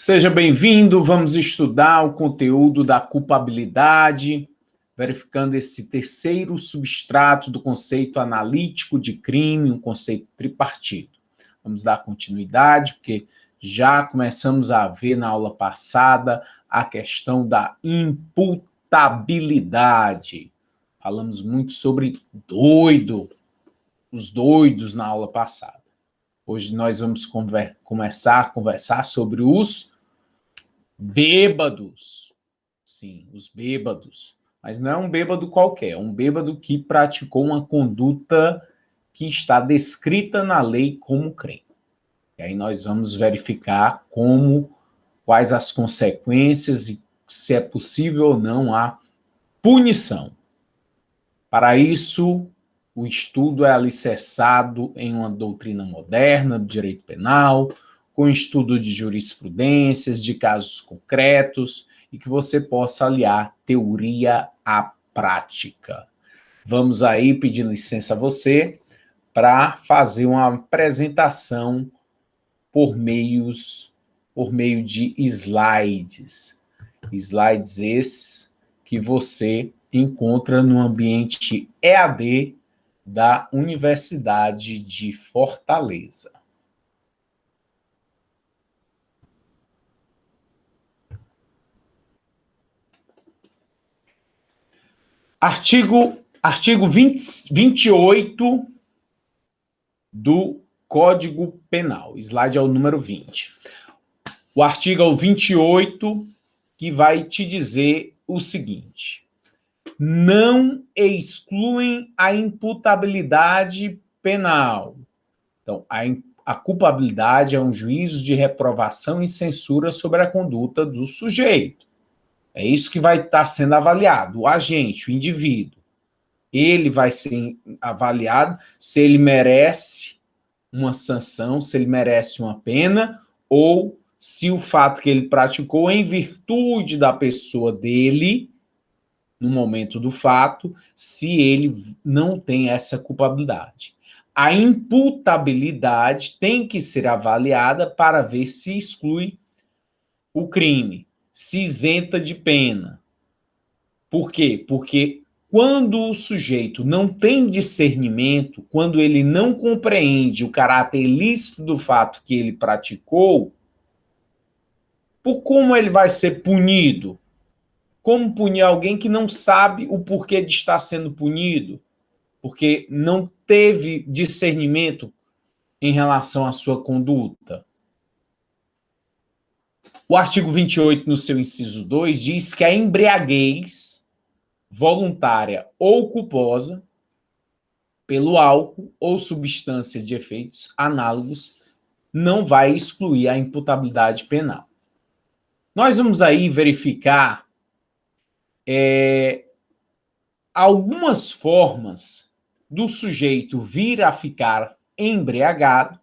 Seja bem-vindo, vamos estudar o conteúdo da culpabilidade, verificando esse terceiro substrato do conceito analítico de crime, um conceito tripartido. Vamos dar continuidade, porque já começamos a ver na aula passada a questão da imputabilidade. Falamos muito sobre os doidos na aula passada. Hoje nós vamos começar a conversar sobre os bêbados. Sim, os bêbados. Mas não é um bêbado qualquer, é um bêbado que praticou uma conduta que está descrita na lei como crime. E aí nós vamos verificar quais as consequências e se é possível ou não a punição. Para isso, o estudo é alicerçado em uma doutrina moderna do direito penal, com estudo de jurisprudências, de casos concretos, e que você possa aliar teoria à prática. Vamos aí pedir licença a você para fazer uma apresentação por meio de slides. Slides esses que você encontra no ambiente EAD da Universidade de Fortaleza. Artigo 28 do Código Penal. Slide é o número 20. O artigo é o 28 que vai te dizer o seguinte: não excluem a imputabilidade penal. Então, a culpabilidade é um juízo de reprovação e censura sobre a conduta do sujeito. É isso que vai estar sendo avaliado, o agente, o indivíduo. Ele vai ser avaliado se ele merece uma sanção, se ele merece uma pena, ou se o fato que ele praticou em virtude da pessoa dele, no momento do fato, se ele não tem essa culpabilidade. A imputabilidade tem que ser avaliada para ver se exclui o crime, se isenta de pena. Por quê? Porque quando o sujeito não tem discernimento, quando ele não compreende o caráter ilícito do fato que ele praticou, por como ele vai ser punido? Como punir alguém que não sabe o porquê de estar sendo punido? Porque não teve discernimento em relação à sua conduta. O artigo 28, no seu inciso 2, diz que a embriaguez voluntária ou culposa pelo álcool ou substância de efeitos análogos não vai excluir a imputabilidade penal. Nós vamos aí verificar algumas formas do sujeito vir a ficar embriagado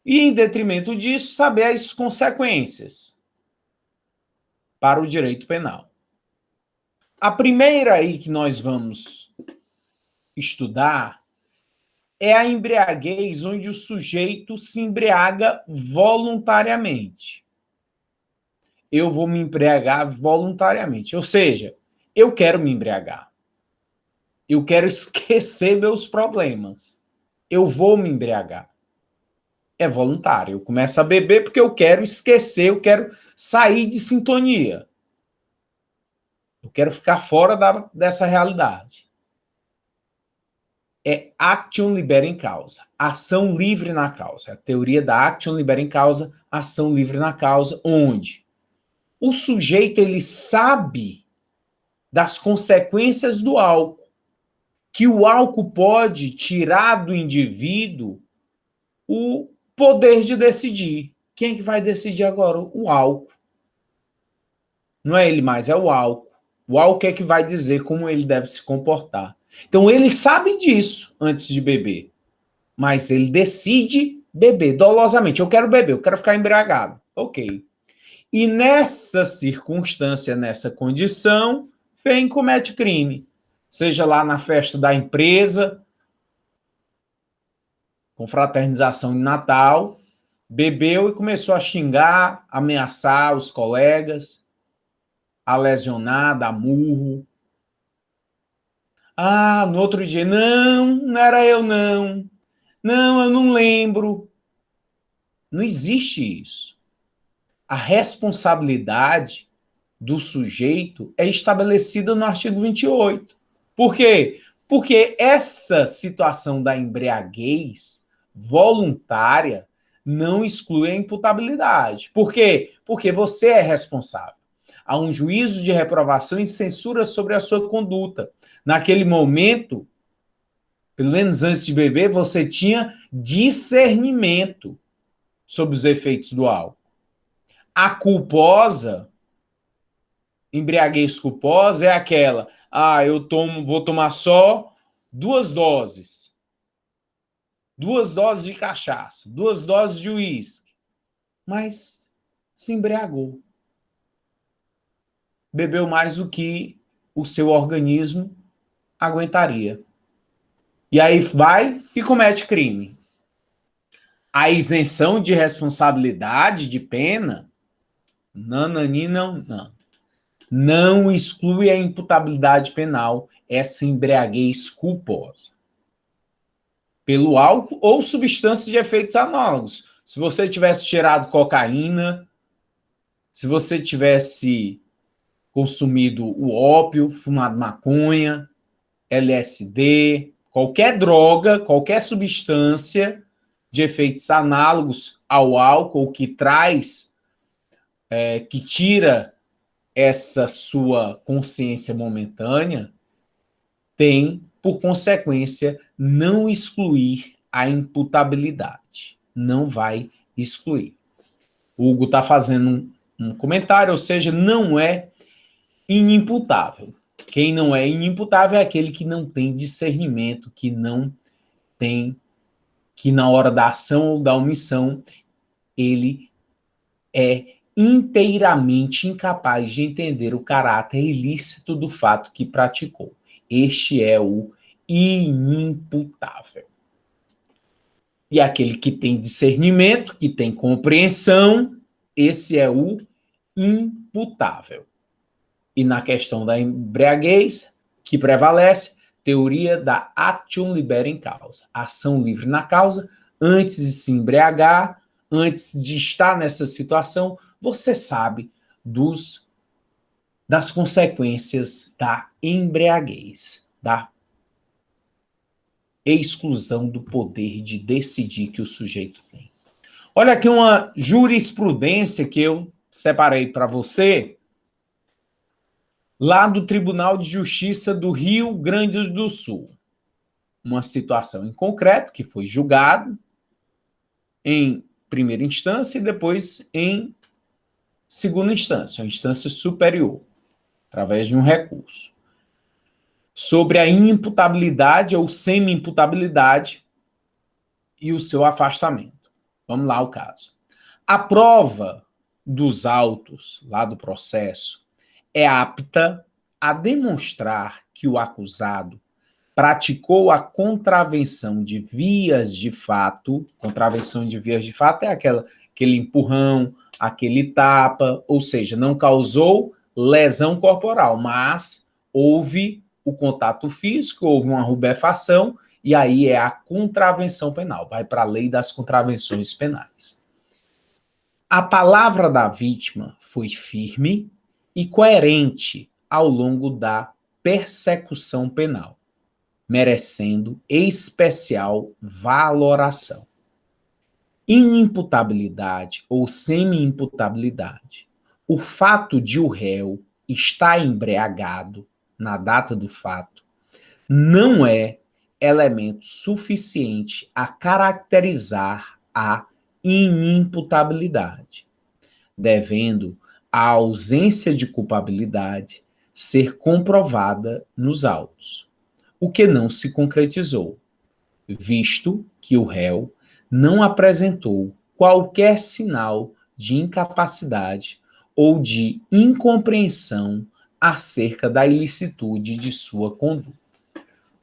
e, em detrimento disso, saber as consequências para o direito penal. A primeira aí que nós vamos estudar é a embriaguez, onde o sujeito se embriaga voluntariamente. Eu vou me embriagar voluntariamente, ou seja, eu quero me embriagar. Eu quero esquecer meus problemas. Eu vou me embriagar. É voluntário. Eu começo a beber porque eu quero esquecer, eu quero sair de sintonia. Eu quero ficar fora dessa realidade. É actio libera causa, ação livre na causa. A teoria da actio libera causa, ação livre na causa, onde o sujeito ele sabe das consequências do álcool, que o álcool pode tirar do indivíduo o poder de decidir. Quem é que vai decidir agora? O álcool. Não é ele mais, é o álcool. O álcool é que vai dizer como ele deve se comportar. Então ele sabe disso antes de beber, mas ele decide beber dolosamente. Eu quero beber, eu quero ficar embriagado. Ok. E nessa circunstância, nessa condição, vem e comete crime. Seja lá na festa da empresa, confraternização de Natal, bebeu e começou a xingar, ameaçar os colegas, a lesionar, dar murro. Ah, no outro dia, não, não era eu não. Não, eu não lembro. Não existe isso. A responsabilidade do sujeito é estabelecida no artigo 28. Por quê? Porque essa situação da embriaguez voluntária não exclui a imputabilidade. Por quê? Porque você é responsável. Há um juízo de reprovação e censura sobre a sua conduta. Naquele momento, pelo menos antes de beber, você tinha discernimento sobre os efeitos do álcool. A culposa, embriaguez culposa, é aquela, vou tomar só 2 doses. 2 doses de cachaça, 2 doses de uísque. Mas se embriagou. Bebeu mais do que o seu organismo aguentaria. E aí vai e comete crime. A isenção de responsabilidade, de pena, não. Não exclui a imputabilidade penal essa embriaguez culposa. Pelo álcool ou substâncias de efeitos análogos. Se você tivesse cheirado cocaína, se você tivesse consumido o ópio, fumado maconha, LSD, qualquer droga, qualquer substância de efeitos análogos ao álcool que traz, que tira essa sua consciência momentânea, tem, por consequência, não excluir a imputabilidade. Não vai excluir. O Hugo está fazendo um comentário, ou seja, não é inimputável. Quem não é inimputável é aquele que não tem discernimento, que não tem, que na hora da ação ou da omissão, ele é inteiramente incapaz de entender o caráter ilícito do fato que praticou. Este é o inimputável. E aquele que tem discernimento, que tem compreensão, esse é o imputável. E na questão da embriaguez, que prevalece, teoria da actium libera em causa. Ação livre na causa, antes de se embriagar, antes de estar nessa situação, você sabe das consequências da embriaguez, da exclusão do poder de decidir que o sujeito tem. Olha aqui uma jurisprudência que eu separei para você, lá do Tribunal de Justiça do Rio Grande do Sul. Uma situação em concreto que foi julgado em primeira instância e depois em segunda instância, uma instância superior, através de um recurso, sobre a inimputabilidade ou semi-imputabilidade e o seu afastamento. Vamos lá o caso. A prova dos autos, lá do processo, é apta a demonstrar que o acusado praticou a contravenção de vias de fato. Contravenção de vias de fato é aquele empurrão, aquele tapa, ou seja, não causou lesão corporal, mas houve o contato físico, houve uma rubefação, e aí é a contravenção penal, vai para a lei das contravenções penais. A palavra da vítima foi firme e coerente ao longo da persecução penal, merecendo especial valoração. Inimputabilidade ou semi-imputabilidade. O fato de o réu estar embriagado na data do fato não é elemento suficiente a caracterizar a inimputabilidade, devendo a ausência de culpabilidade ser comprovada nos autos, o que não se concretizou, visto que o réu não apresentou qualquer sinal de incapacidade ou de incompreensão acerca da ilicitude de sua conduta.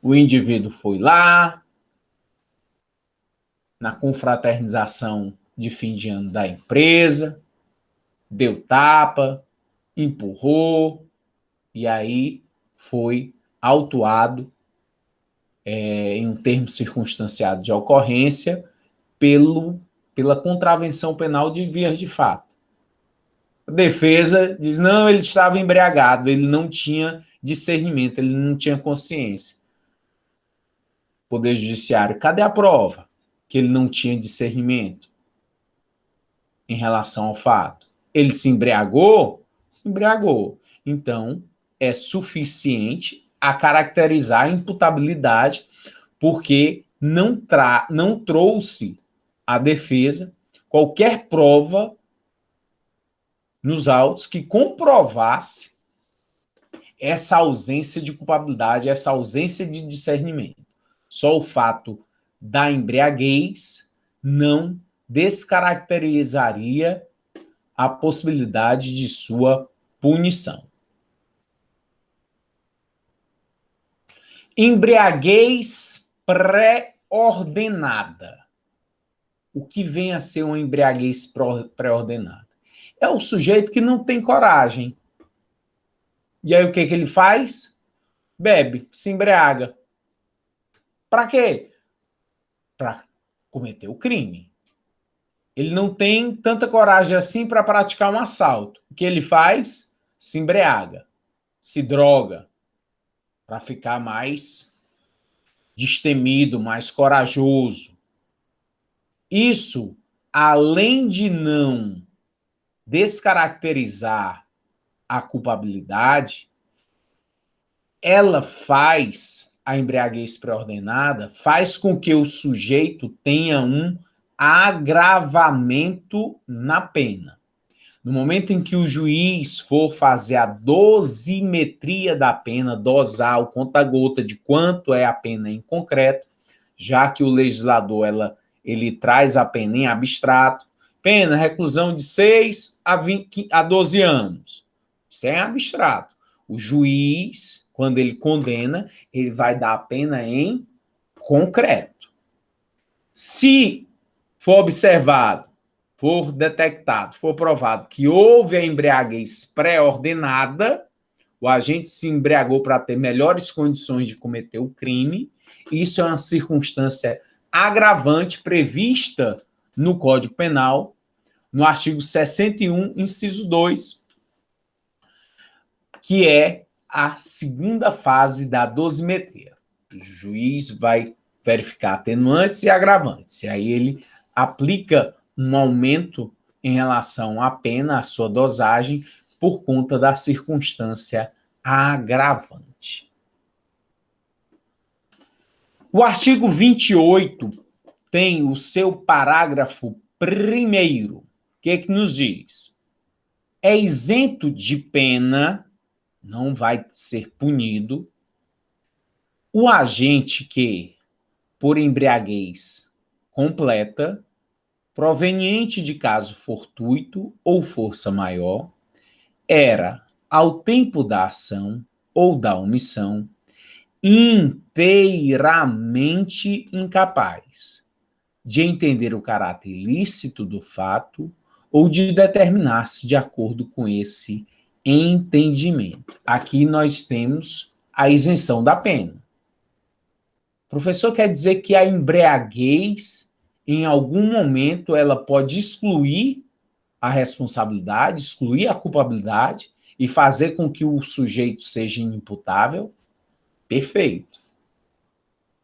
O indivíduo foi lá, na confraternização de fim de ano da empresa, deu tapa, empurrou, e aí foi autuado em um termo circunstanciado de ocorrência pela contravenção penal de vias de fato. A defesa diz, não, ele estava embriagado, ele não tinha discernimento, ele não tinha consciência. Poder Judiciário, cadê a prova que ele não tinha discernimento em relação ao fato? Ele se embriagou? Se embriagou. Então, é suficiente a caracterizar a imputabilidade, porque não trouxe à defesa qualquer prova nos autos que comprovasse essa ausência de culpabilidade, essa ausência de discernimento. Só o fato da embriaguez não descaracterizaria a possibilidade de sua punição. Embriaguez pré-ordenada. O que vem a ser uma embriaguez pré-ordenada? É o sujeito que não tem coragem. E aí o que ele faz? Bebe, se embriaga. Para quê? Para cometer o crime. Ele não tem tanta coragem assim para praticar um assalto. O que ele faz? Se embriaga, se droga, para ficar mais destemido, mais corajoso. Isso, além de não descaracterizar a culpabilidade, ela faz, a embriaguez pré-ordenada, faz com que o sujeito tenha um agravamento na pena. No momento em que o juiz for fazer a dosimetria da pena, dosar o conta-gota de quanto é a pena em concreto, já que o legislador ele traz a pena em abstrato, pena, reclusão de 6 a 12 anos. Isso é em abstrato. O juiz, quando ele condena, ele vai dar a pena em concreto. Se for observado, for detectado, for provado que houve a embriaguez pré-ordenada, o agente se embriagou para ter melhores condições de cometer o crime, isso é uma circunstância agravante prevista no Código Penal, no artigo 61, inciso 2, que é a segunda fase da dosimetria. O juiz vai verificar atenuantes e agravantes, e aí ele aplica um aumento em relação à pena, à sua dosagem, por conta da circunstância agravante. O artigo 28 tem o seu parágrafo primeiro. O que nos diz? É isento de pena, não vai ser punido, o agente que, por embriaguez completa, proveniente de caso fortuito ou força maior, era, ao tempo da ação ou da omissão, inteiramente incapaz de entender o caráter ilícito do fato ou de determinar-se de acordo com esse entendimento. Aqui nós temos a isenção da pena. O professor quer dizer que a embriaguez, em algum momento, ela pode excluir a responsabilidade, excluir a culpabilidade e fazer com que o sujeito seja inimputável? Perfeito.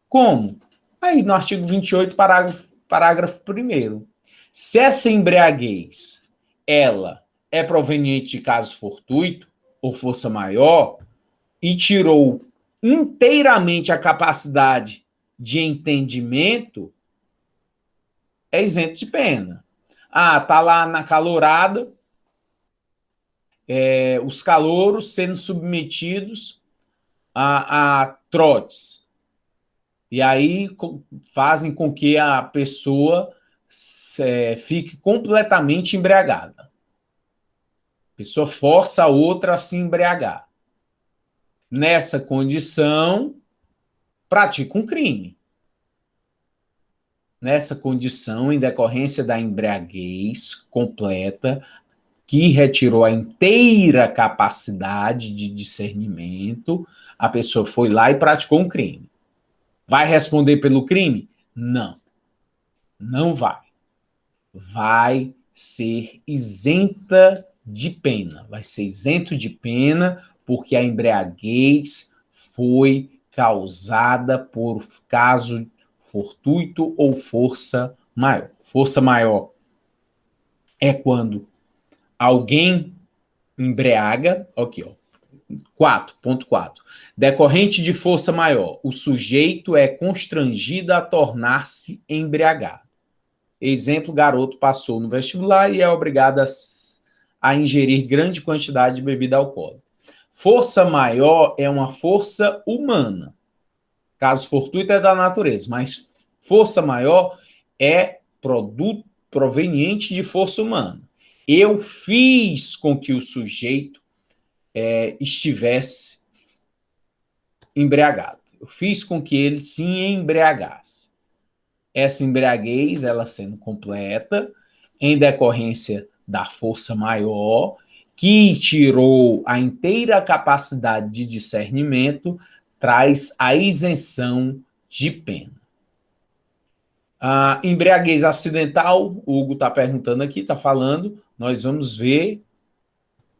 Como? Aí no artigo 28, parágrafo 1º. Se essa embriaguez, ela é proveniente de caso fortuito ou força maior e tirou inteiramente a capacidade de entendimento, é isento de pena. Ah, tá lá na calorada, os calouros sendo submetidos a trotes. E aí fazem com que a pessoa fique completamente embriagada. A pessoa força a outra a se embriagar. Nessa condição, pratica um crime. nessa condição, em decorrência da embriaguez completa, que retirou a inteira capacidade de discernimento, a pessoa foi lá e praticou um crime. Vai responder pelo crime? Não. Não vai. Vai ser isenta de pena. Vai ser isento de pena porque a embriaguez foi causada por caso fortuito ou força maior. Força maior é quando alguém embriaga, aqui, ó, 4.4. Decorrente de força maior, o sujeito é constrangido a tornar-se embriagado. Exemplo, garoto passou no vestibular e é obrigado a ingerir grande quantidade de bebida alcoólica. Força maior é uma força humana. Caso fortuito é da natureza, mas força maior é produto proveniente de força humana. Eu fiz com que o sujeito estivesse embriagado. Eu fiz com que ele se embriagasse. Essa embriaguez, ela sendo completa, em decorrência da força maior, que tirou a inteira capacidade de discernimento, traz a isenção de pena. A embriaguez acidental, o Hugo está perguntando aqui, está falando, nós vamos ver,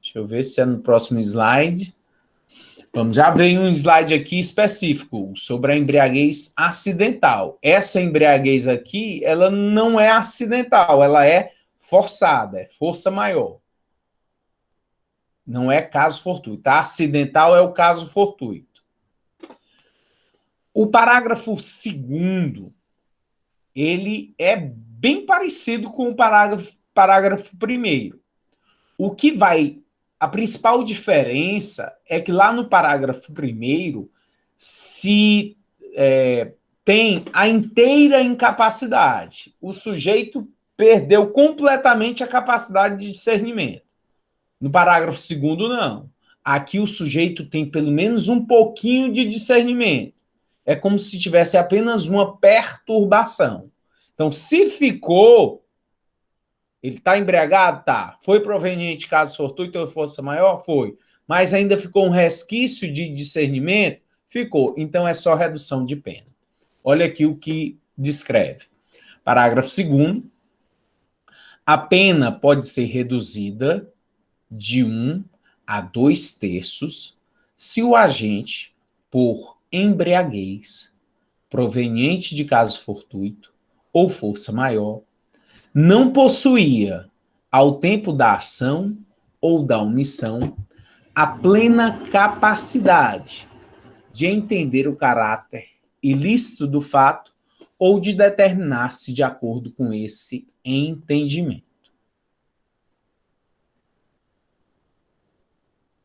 deixa eu ver se é no próximo slide. Vamos, já veio um slide aqui específico sobre a embriaguez acidental. Essa embriaguez aqui, ela não é acidental, ela é forçada, é força maior. Não é caso fortuito. A acidental é o caso fortuito. O parágrafo 2º, ele é bem parecido com o parágrafo 1º. O que vai... A principal diferença é que lá no parágrafo 1º se tem a inteira incapacidade. O sujeito perdeu completamente a capacidade de discernimento. No parágrafo 2º, não. Aqui o sujeito tem pelo menos um pouquinho de discernimento. É como se tivesse apenas uma perturbação. Então, se ficou... Ele está embriagado? Tá. Foi proveniente caso fortuito ou força maior? Foi. Mas ainda ficou um resquício de discernimento? Ficou. Então é só redução de pena. Olha aqui o que descreve. Parágrafo 2º. A pena pode ser reduzida de 1 a 2/3 se o agente, por embriaguez, proveniente de caso fortuito ou força maior, não possuía, ao tempo da ação ou da omissão, a plena capacidade de entender o caráter ilícito do fato ou de determinar-se de acordo com esse entendimento.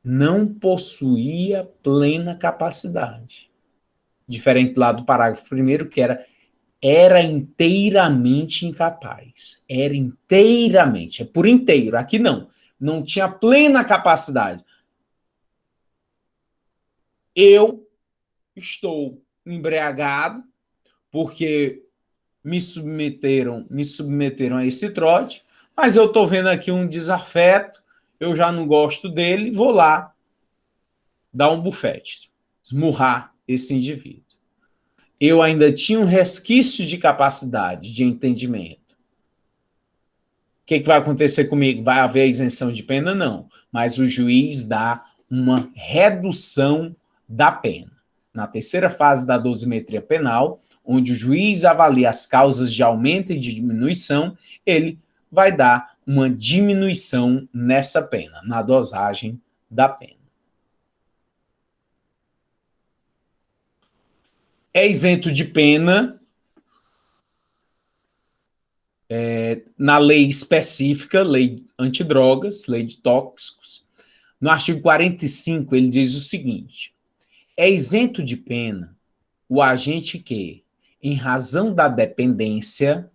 Não possuía plena capacidade. Diferente lá do parágrafo 1º, que era inteiramente incapaz. Era inteiramente, é por inteiro. Aqui não. Não tinha plena capacidade. Eu estou embriagado porque me submeteram a esse trote, mas eu estou vendo aqui um desafeto, eu já não gosto dele, vou lá dar um bufete, esmurrar esse indivíduo. Eu ainda tinha um resquício de capacidade, de entendimento. O que vai acontecer comigo? Vai haver a isenção de pena? Não. Mas o juiz dá uma redução da pena. Na terceira fase da dosimetria penal, onde o juiz avalia as causas de aumento e de diminuição, ele vai dar uma diminuição nessa pena, na dosagem da pena. É isento de pena na lei específica, lei antidrogas, lei de tóxicos. No artigo 45, ele diz o seguinte: é isento de pena o agente que, em razão da dependência,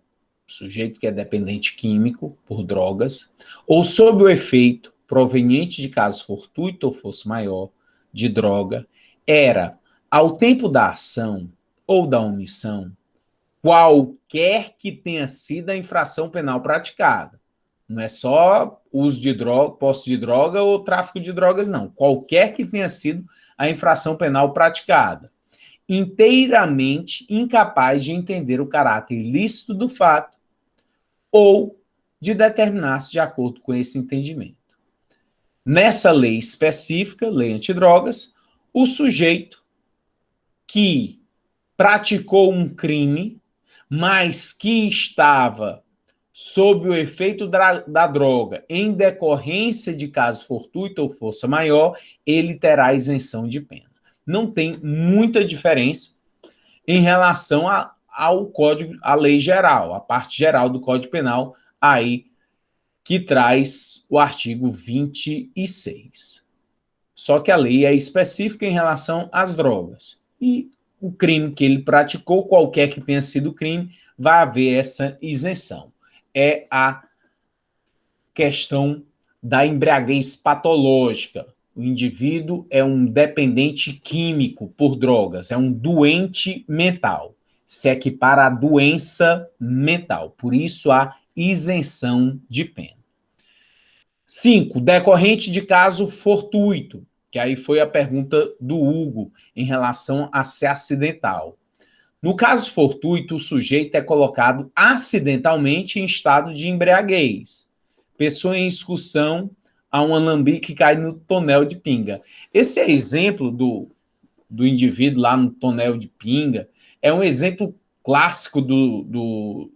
o sujeito que é dependente químico por drogas, ou sob o efeito proveniente de caso fortuito ou força maior de droga, era, ao tempo da ação ou da omissão, qualquer que tenha sido a infração penal praticada. Não é só uso de droga, posse de droga ou tráfico de drogas, não. Qualquer que tenha sido a infração penal praticada. Inteiramente incapaz de entender o caráter ilícito do fato ou de determinar-se de acordo com esse entendimento. Nessa lei específica, lei antidrogas, o sujeito que praticou um crime, mas que estava sob o efeito da droga em decorrência de caso fortuito ou força maior, ele terá isenção de pena. Não tem muita diferença em relação ao Código, à lei geral, a parte geral do Código Penal, aí que traz o artigo 26. Só que a lei é específica em relação às drogas. E o crime que ele praticou, qualquer que tenha sido o crime, vai haver essa isenção. É a questão da embriaguez patológica. O indivíduo é um dependente químico por drogas, é um doente mental. Se equipara à doença mental. Por isso, a isenção de pena. 5. Decorrente de caso fortuito, que aí foi a pergunta do Hugo em relação a ser acidental. No caso fortuito, o sujeito é colocado acidentalmente em estado de embriaguez. Pessoa em excursão a um alambique que cai no tonel de pinga. Esse é exemplo do indivíduo lá no tonel de pinga, é um exemplo clássico do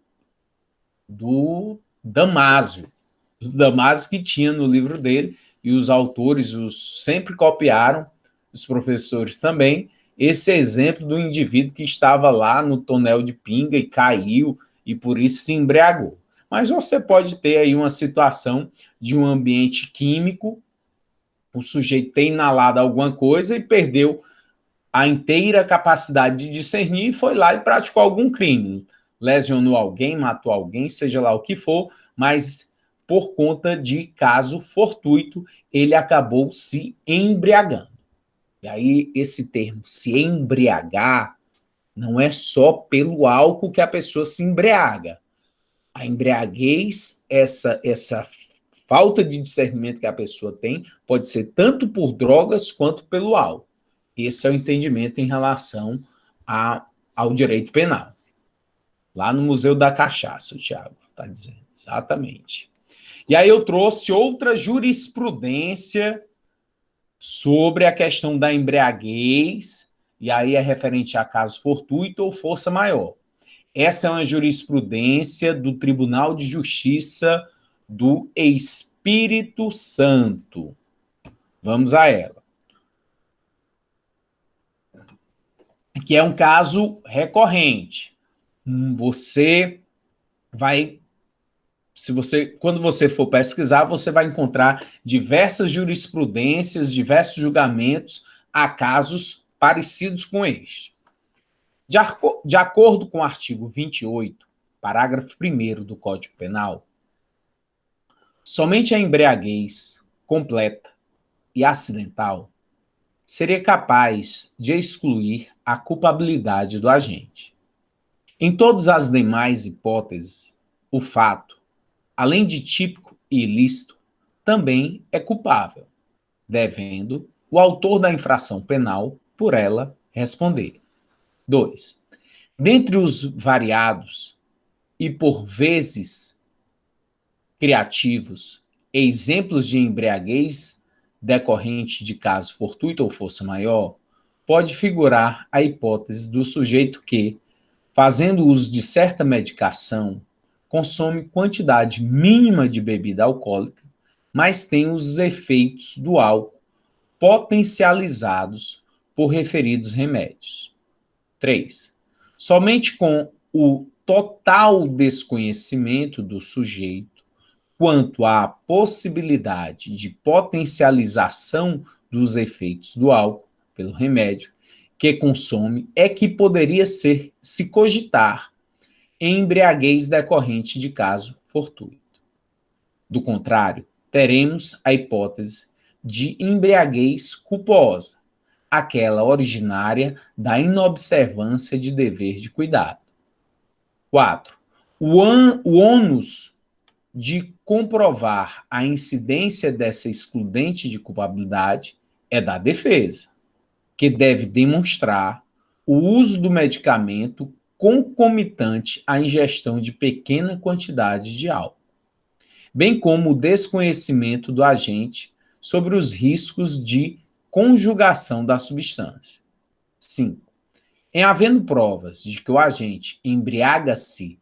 Damásio. Do Damásio que tinha no livro dele, e os autores sempre copiaram, os professores também, esse exemplo do indivíduo que estava lá no tonel de pinga e caiu, e por isso se embriagou. Mas você pode ter aí uma situação de um ambiente químico, o sujeito tem inalado alguma coisa e perdeu a inteira capacidade de discernir e foi lá e praticou algum crime. Lesionou alguém, matou alguém, seja lá o que for, mas por conta de caso fortuito, ele acabou se embriagando. E aí, esse termo, se embriagar, não é só pelo álcool que a pessoa se embriaga. A embriaguez, essa falta de discernimento que a pessoa tem, pode ser tanto por drogas quanto pelo álcool. Esse é o entendimento em relação ao direito penal. Lá no Museu da Cachaça, o Thiago está dizendo. Exatamente. E aí eu trouxe outra jurisprudência sobre a questão da embriaguez, e aí é referente a caso fortuito ou força maior. Essa é uma jurisprudência do Tribunal de Justiça do Espírito Santo. Vamos a ela. Que é um caso recorrente. Você vai, quando você for pesquisar, você vai encontrar diversas jurisprudências, diversos julgamentos a casos parecidos com este. De acordo com o artigo 28, parágrafo 1º do Código Penal, somente a embriaguez completa e acidental seria capaz de excluir a culpabilidade do agente. Em todas as demais hipóteses, o fato, além de típico e ilícito, também é culpável, devendo o autor da infração penal por ela responder. 2. Dentre os variados e por vezes criativos exemplos de embriaguez decorrente de caso fortuito ou força maior, pode figurar a hipótese do sujeito que, fazendo uso de certa medicação, consome quantidade mínima de bebida alcoólica, mas tem os efeitos do álcool potencializados por referidos remédios. 3. Somente com o total desconhecimento do sujeito quanto à possibilidade de potencialização dos efeitos do álcool pelo remédio que consome é que poderia se cogitar em embriaguez decorrente de caso fortuito. Do contrário, teremos a hipótese de embriaguez culposa, aquela originária da inobservância de dever de cuidado. 4. O ônus de comprovar a incidência dessa excludente de culpabilidade é da defesa, que deve demonstrar o uso do medicamento concomitante à ingestão de pequena quantidade de álcool, bem como o desconhecimento do agente sobre os riscos de conjugação da substância. 5. Em havendo provas de que o agente embriaga-se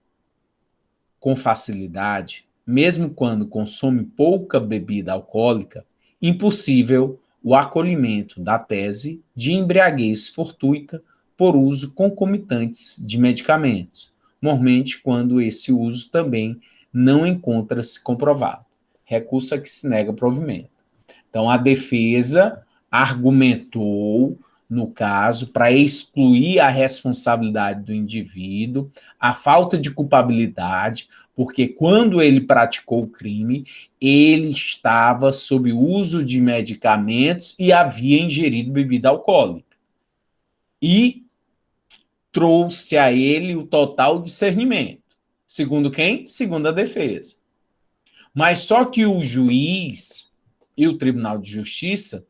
com facilidade, mesmo quando consome pouca bebida alcoólica, impossível o acolhimento da tese de embriaguez fortuita por uso concomitantes de medicamentos, normalmente quando esse uso também não encontra-se comprovado. Recurso a que se nega provimento. Então, a defesa argumentou, no caso, para excluir a responsabilidade do indivíduo, a falta de culpabilidade, porque quando ele praticou o crime, ele estava sob o uso de medicamentos e havia ingerido bebida alcoólica. E trouxe a ele o total discernimento. Segundo quem? Segundo a defesa. Mas só que o juiz e o Tribunal de Justiça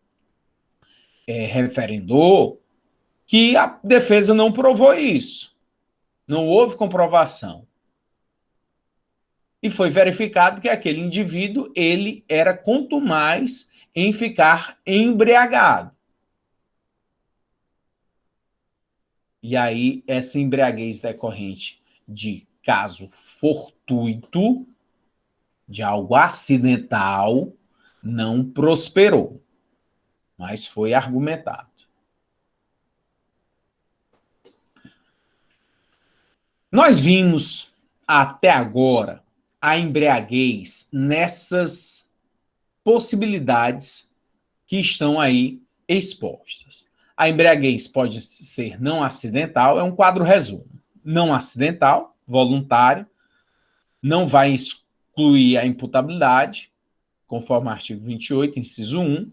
referendou que a defesa não provou isso. Não houve comprovação. E foi verificado que aquele indivíduo, ele era contumaz em ficar embriagado. E aí, essa embriaguez decorrente de caso fortuito, de algo acidental, não prosperou, mas foi argumentado. Nós vimos até agora a embriaguez nessas possibilidades que estão aí expostas. A embriaguez pode ser não acidental, é um quadro resumo. Não acidental, voluntário, não vai excluir a imputabilidade, conforme o artigo 28, inciso 1.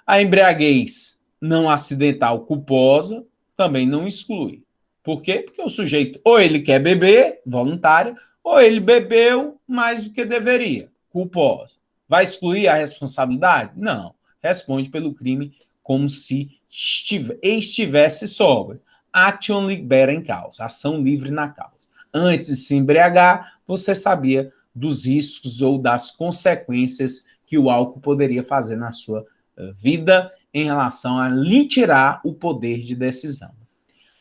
A embriaguez não acidental culposa também não exclui. Por quê? Porque o sujeito ou ele quer beber, voluntário, ou ele bebeu mais do que deveria, culposa. Vai excluir a responsabilidade? Não. Responde pelo crime como se estivesse sóbrio. Action libera em causa, ação livre na causa. Antes de se embriagar, você sabia dos riscos ou das consequências que o álcool poderia fazer na sua vida em relação a lhe tirar o poder de decisão.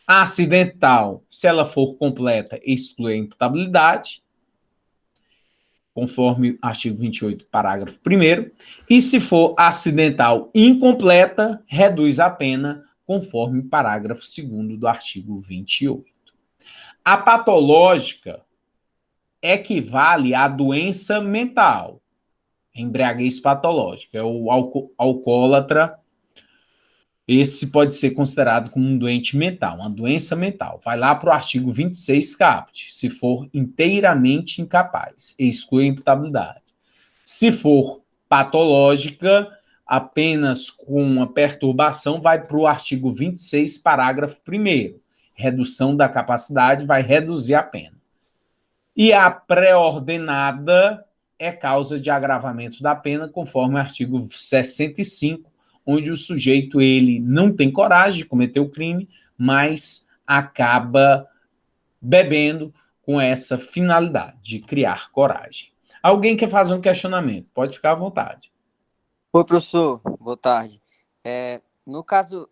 A acidental, se ela for completa, exclui a imputabilidade, conforme artigo 28, parágrafo 1º, e se for acidental incompleta, reduz a pena, conforme parágrafo 2º do artigo 28. A patológica equivale à doença mental, embriaguez patológica, é o alcoólatra. Esse pode ser considerado como um doente mental, uma doença mental. Vai lá para o artigo 26, caput, se for inteiramente incapaz, exclui a imputabilidade. Se for patológica, apenas com uma perturbação, vai para o artigo 26, parágrafo 1º. Redução da capacidade vai reduzir a pena. E a pré-ordenada é causa de agravamento da pena, conforme o artigo 65, onde o sujeito ele não tem coragem de cometer o crime, mas acaba bebendo com essa finalidade de criar coragem. Alguém quer fazer um questionamento? Pode ficar à vontade. Oi, professor. Boa tarde. No caso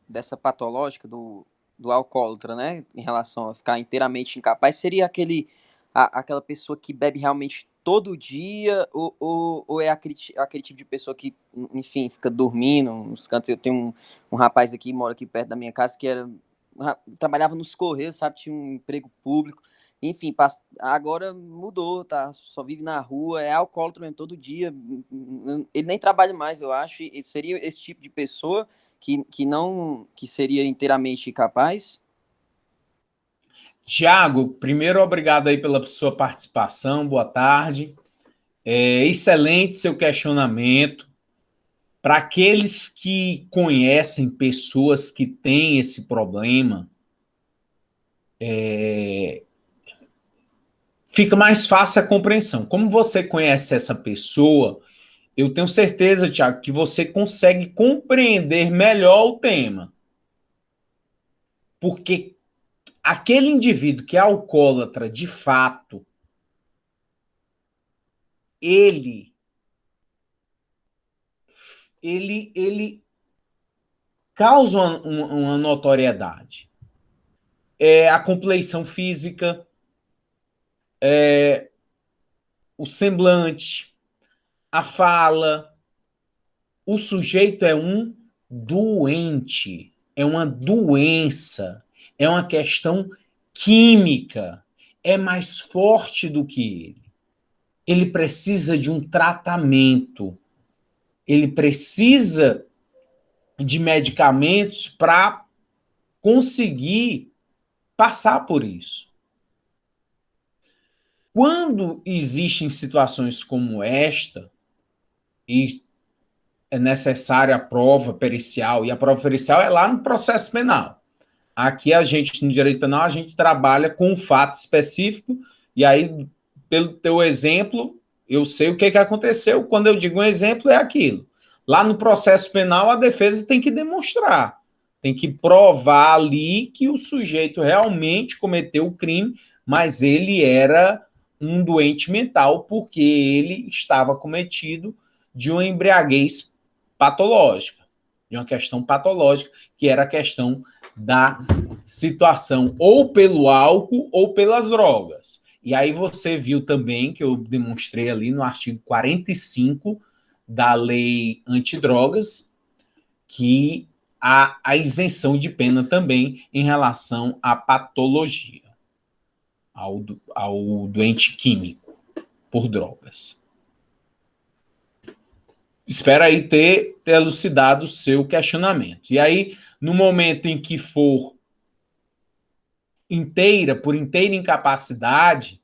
dessa patológica do alcoólatra, né, em relação a ficar inteiramente incapaz, seria aquela pessoa que bebe realmente todo dia ou é aquele tipo de pessoa que, enfim, fica dormindo nos cantos? Eu tenho um rapaz aqui, mora aqui perto da minha casa, que trabalhava nos Correios, sabe, tinha um emprego público, enfim, agora mudou, tá? Só vive na rua, é alcoólatra mesmo, todo dia. Ele nem trabalha mais, eu acho. E seria esse tipo de pessoa que seria inteiramente capaz? Tiago, primeiro, obrigado aí pela sua participação, boa tarde. Excelente seu questionamento. Para aqueles que conhecem pessoas que têm esse problema, fica mais fácil a compreensão. Como você conhece essa pessoa, eu tenho certeza, Tiago, que você consegue compreender melhor o tema. Porque aquele indivíduo que é alcoólatra, de fato, ele causa uma notoriedade. A compleição física, o semblante, a fala. O sujeito é um doente, é uma doença, é uma questão química, é mais forte do que ele. Ele precisa de um tratamento, ele precisa de medicamentos para conseguir passar por isso. Quando existem situações como esta, e é necessária a prova pericial, e a prova pericial é lá no processo penal. Aqui a gente, no direito penal, a gente trabalha com um fato específico, e aí, pelo teu exemplo, eu sei o que aconteceu. Quando eu digo um exemplo, é aquilo. Lá no processo penal, a defesa tem que demonstrar, tem que provar ali que o sujeito realmente cometeu o crime, mas ele era um doente mental, porque ele estava cometido de uma embriaguez patológica, de uma questão patológica, que era a questão da situação ou pelo álcool ou pelas drogas. E aí você viu também, que eu demonstrei ali no artigo 45 da lei antidrogas, que há a isenção de pena também em relação à patologia, ao doente químico por drogas. Espero aí ter elucidado o seu questionamento. E aí, no momento em que for inteira, por inteira incapacidade,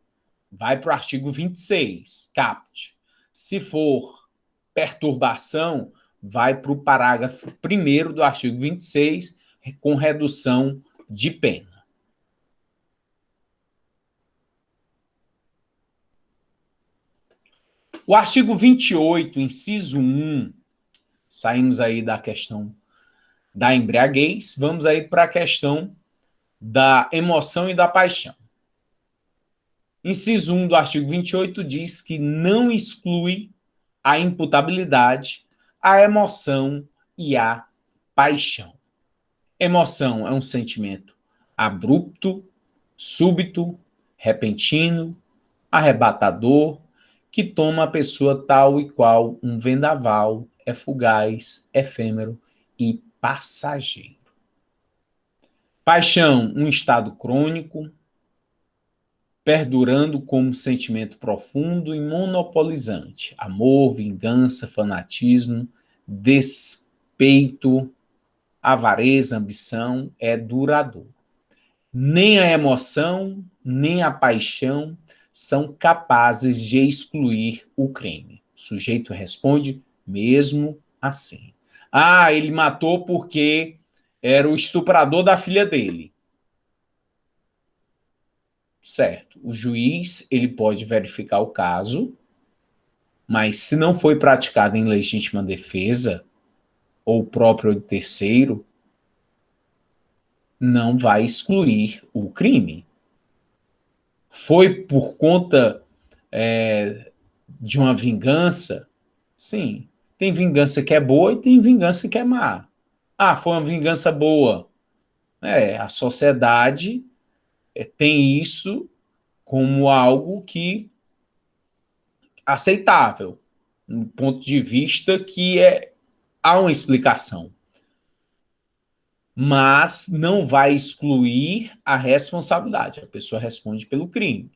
vai para o artigo 26, caput. Se for perturbação, vai para o parágrafo 1º do artigo 26, com redução de pena. O artigo 28, inciso 1, saímos aí da questão da embriaguez, vamos aí para a questão da emoção e da paixão. Inciso 1 do artigo 28 diz que não exclui a imputabilidade, a emoção e a paixão. Emoção é um sentimento abrupto, súbito, repentino, arrebatador, que toma a pessoa tal e qual um vendaval, é fugaz, efêmero e passageiro. Paixão, um estado crônico, perdurando como sentimento profundo e monopolizante. Amor, vingança, fanatismo, despeito, avareza, ambição, é duradouro. Nem a emoção, nem a paixão são capazes de excluir o crime. O sujeito responde mesmo assim. Ah, ele matou porque era o estuprador da filha dele. Certo. O juiz, ele pode verificar o caso, mas se não foi praticado em legítima defesa, ou próprio terceiro, não vai excluir o crime. Foi por conta de uma vingança? Sim. Tem vingança que é boa e tem vingança que é má. Ah, foi uma vingança boa. A sociedade tem isso como algo que aceitável, no ponto de vista que há uma explicação. Mas não vai excluir a responsabilidade. A pessoa responde pelo crime.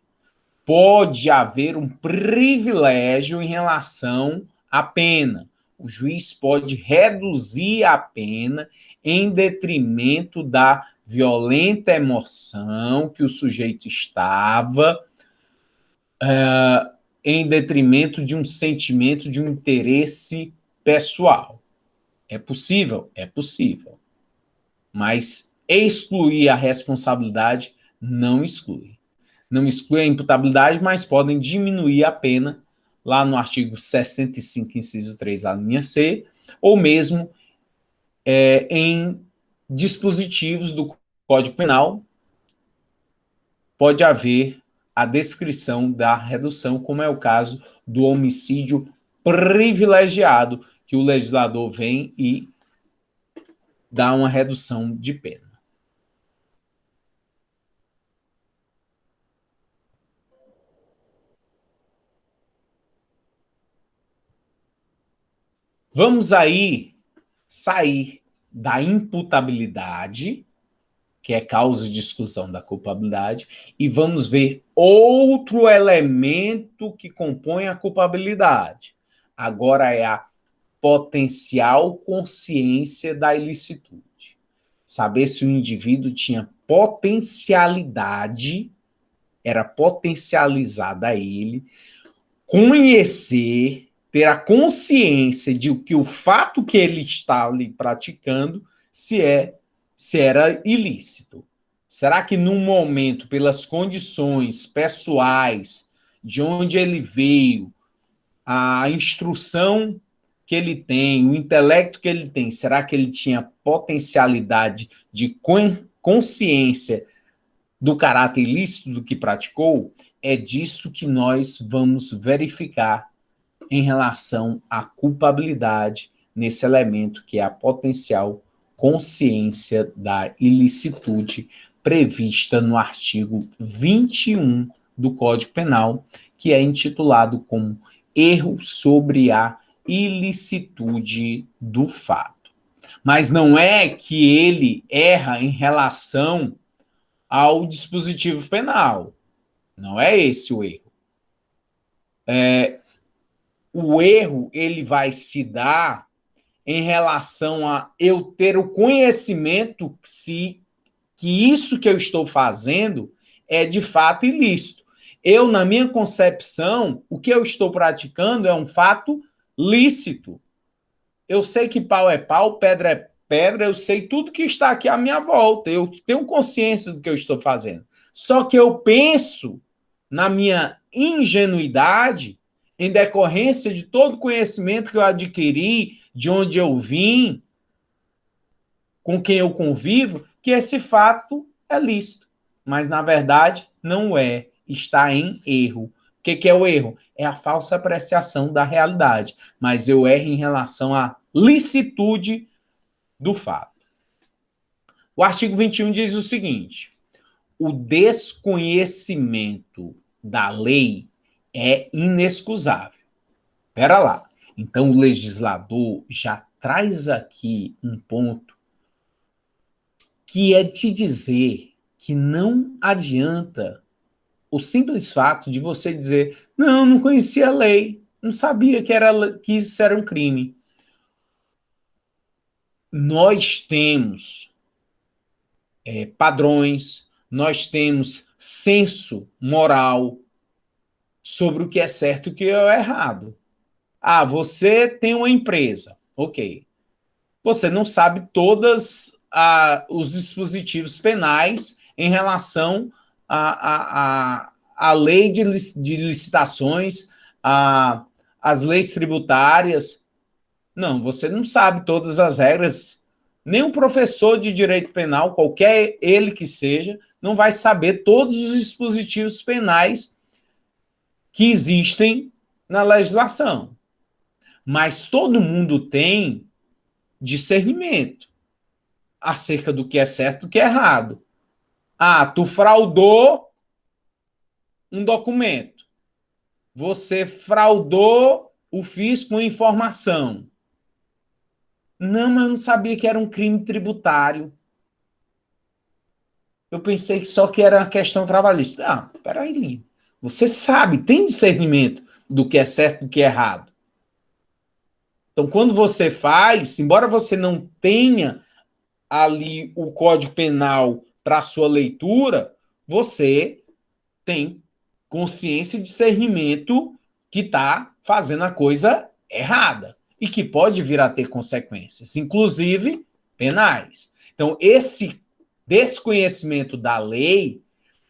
Pode haver um privilégio em relação à pena. O juiz pode reduzir a pena em detrimento da violenta emoção que o sujeito estava, em detrimento de um sentimento, de um interesse pessoal. É possível? É possível. Mas excluir a responsabilidade Não exclui. Não exclui a imputabilidade, mas podem diminuir a pena lá no artigo 65, inciso 3, a linha C, ou mesmo em dispositivos do Código Penal, pode haver a descrição da redução, como é o caso do homicídio privilegiado, que o legislador vem e dá uma redução de pena. Vamos aí sair da imputabilidade, que é causa de exclusão da culpabilidade, e vamos ver outro elemento que compõe a culpabilidade. Agora é a potencial consciência da ilicitude. Saber se o indivíduo tinha potencialidade, era potencializada a ele, conhecer, ter a consciência de que o fato que ele está ali praticando se era ilícito. Será que num momento, pelas condições pessoais, de onde ele veio, a instrução que ele tem, o intelecto que ele tem, será que ele tinha potencialidade de consciência do caráter ilícito do que praticou? É disso que nós vamos verificar em relação à culpabilidade nesse elemento que é a potencial consciência da ilicitude prevista no artigo 21 do Código Penal, que é intitulado como erro sobre a ilicitude do fato. Mas não é que ele erra em relação ao dispositivo penal. Não é esse o erro. O erro ele vai se dar em relação a eu ter o conhecimento que isso que eu estou fazendo é de fato ilícito. Eu, na minha concepção, o que eu estou praticando é um fato lícito. Eu sei que pau é pau, pedra é pedra, eu sei tudo que está aqui à minha volta, eu tenho consciência do que eu estou fazendo. Só que eu penso, na minha ingenuidade, em decorrência de todo o conhecimento que eu adquiri, de onde eu vim, com quem eu convivo, que esse fato é lícito. Mas, na verdade, não é. Está em erro. O que é o erro? É a falsa apreciação da realidade. Mas eu erro em relação à licitude do fato. O artigo 21 diz o seguinte: o desconhecimento da lei é inexcusável. Espera lá. Então, o legislador já traz aqui um ponto que é te dizer que não adianta o simples fato de você dizer não conhecia a lei, não sabia que isso era um crime. Nós temos padrões, nós temos senso moral sobre o que é certo e o que é errado. Ah, você tem uma empresa, ok. Você não sabe todos os dispositivos penais em relação à lei de licitações, às leis tributárias. Não, você não sabe todas as regras. Nem um professor de direito penal, qualquer ele que seja, não vai saber todos os dispositivos penais que existem na legislação. Mas todo mundo tem discernimento acerca do que é certo e do que é errado. Ah, tu fraudou um documento. Você fraudou o fisco com informação. Não, mas eu não sabia que era um crime tributário. Eu pensei que só que era uma questão trabalhista. Ah, peraí, você sabe, tem discernimento do que é certo e do que é errado. Então, quando você faz, embora você não tenha ali o Código Penal para sua leitura, você tem consciência e discernimento que está fazendo a coisa errada e que pode vir a ter consequências, inclusive penais. Então, esse desconhecimento da lei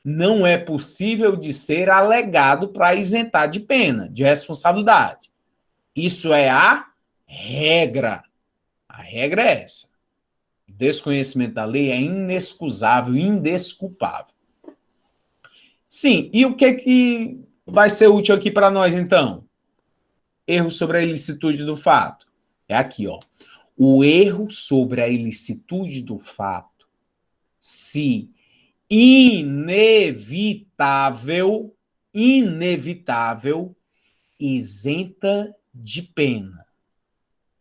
não é possível de ser alegado para isentar de pena, de responsabilidade. Isso é a regra. A regra é essa. O desconhecimento da lei é inexcusável, indesculpável. Sim, e o que vai ser útil aqui para nós, então? Erro sobre a ilicitude do fato. É aqui, ó. O erro sobre a ilicitude do fato, se inevitável, isenta de pena.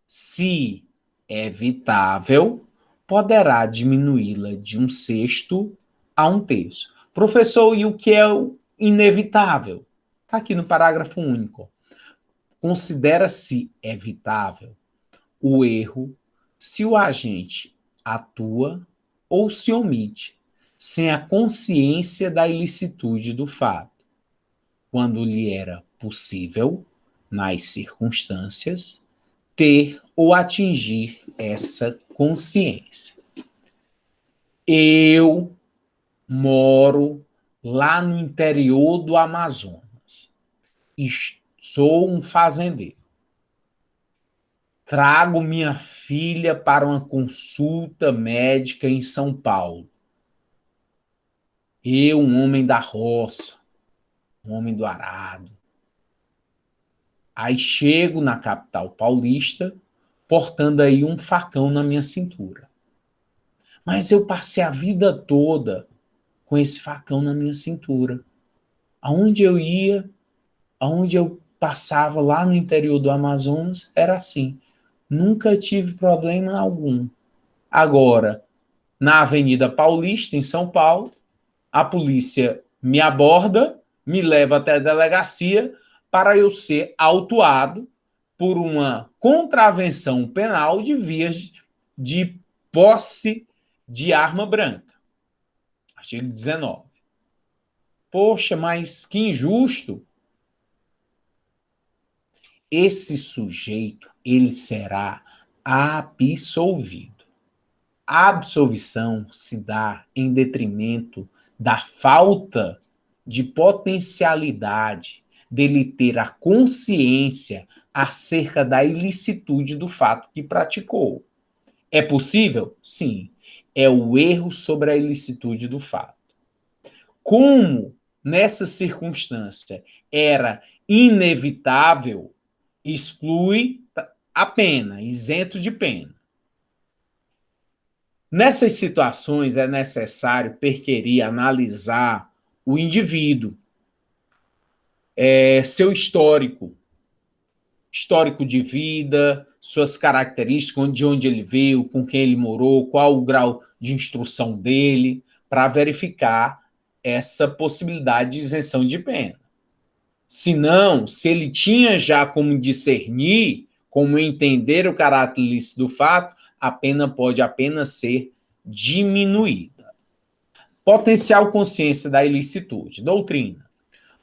Se evitável, poderá diminuí-la de 1/6 a 1/3. Professor, e o que é o inevitável? Está aqui no parágrafo único. Considera-se evitável o erro se o agente atua ou se omite, sem a consciência da ilicitude do fato, quando lhe era possível, nas circunstâncias, ter ou atingir essa consciência. Eu moro lá no interior do Amazonas e sou um fazendeiro. Trago minha filha para uma consulta médica em São Paulo. Eu, um homem da roça, um homem do arado. Aí chego na capital paulista, portando aí um facão na minha cintura. Mas eu passei a vida toda com esse facão na minha cintura. Aonde eu ia, aonde eu passava lá no interior do Amazonas, era assim. Nunca tive problema algum. Agora, na Avenida Paulista, em São Paulo, a polícia me aborda, me leva até a delegacia para eu ser autuado por uma contravenção penal de vias de posse de arma branca. Artigo 19. Poxa, mas que injusto. Esse sujeito, ele será absolvido. A absolvição se dá em detrimento da falta de potencialidade dele ter a consciência acerca da ilicitude do fato que praticou. É possível? Sim. É o erro sobre a ilicitude do fato. Como nessa circunstância era inevitável, exclui a pena, isento de pena. Nessas situações é necessário perquirir, analisar o indivíduo, seu histórico de vida, suas características, de onde ele veio, com quem ele morou, qual o grau de instrução dele, para verificar essa possibilidade de isenção de pena. Se não, se ele tinha já como discernir, como entender o caráter ilícito do fato, a pena pode apenas ser diminuída. Potencial consciência da ilicitude. Doutrina.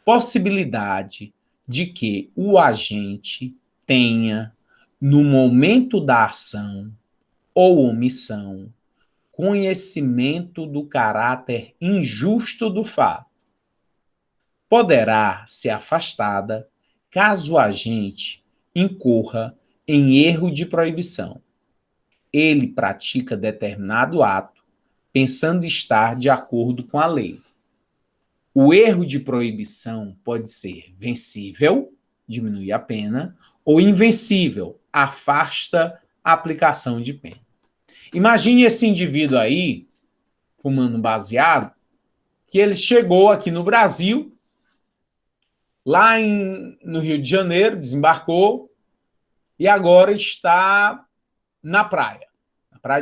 Possibilidade de que o agente tenha, no momento da ação ou omissão, conhecimento do caráter injusto do fato. Poderá ser afastada caso o agente incorra em erro de proibição. Ele pratica determinado ato pensando estar de acordo com a lei. O erro de proibição pode ser vencível, diminui a pena, ou invencível, afasta a aplicação de pena. Imagine esse indivíduo aí, fumando baseado, que ele chegou aqui no Brasil, lá no Rio de Janeiro, desembarcou, e agora está na praia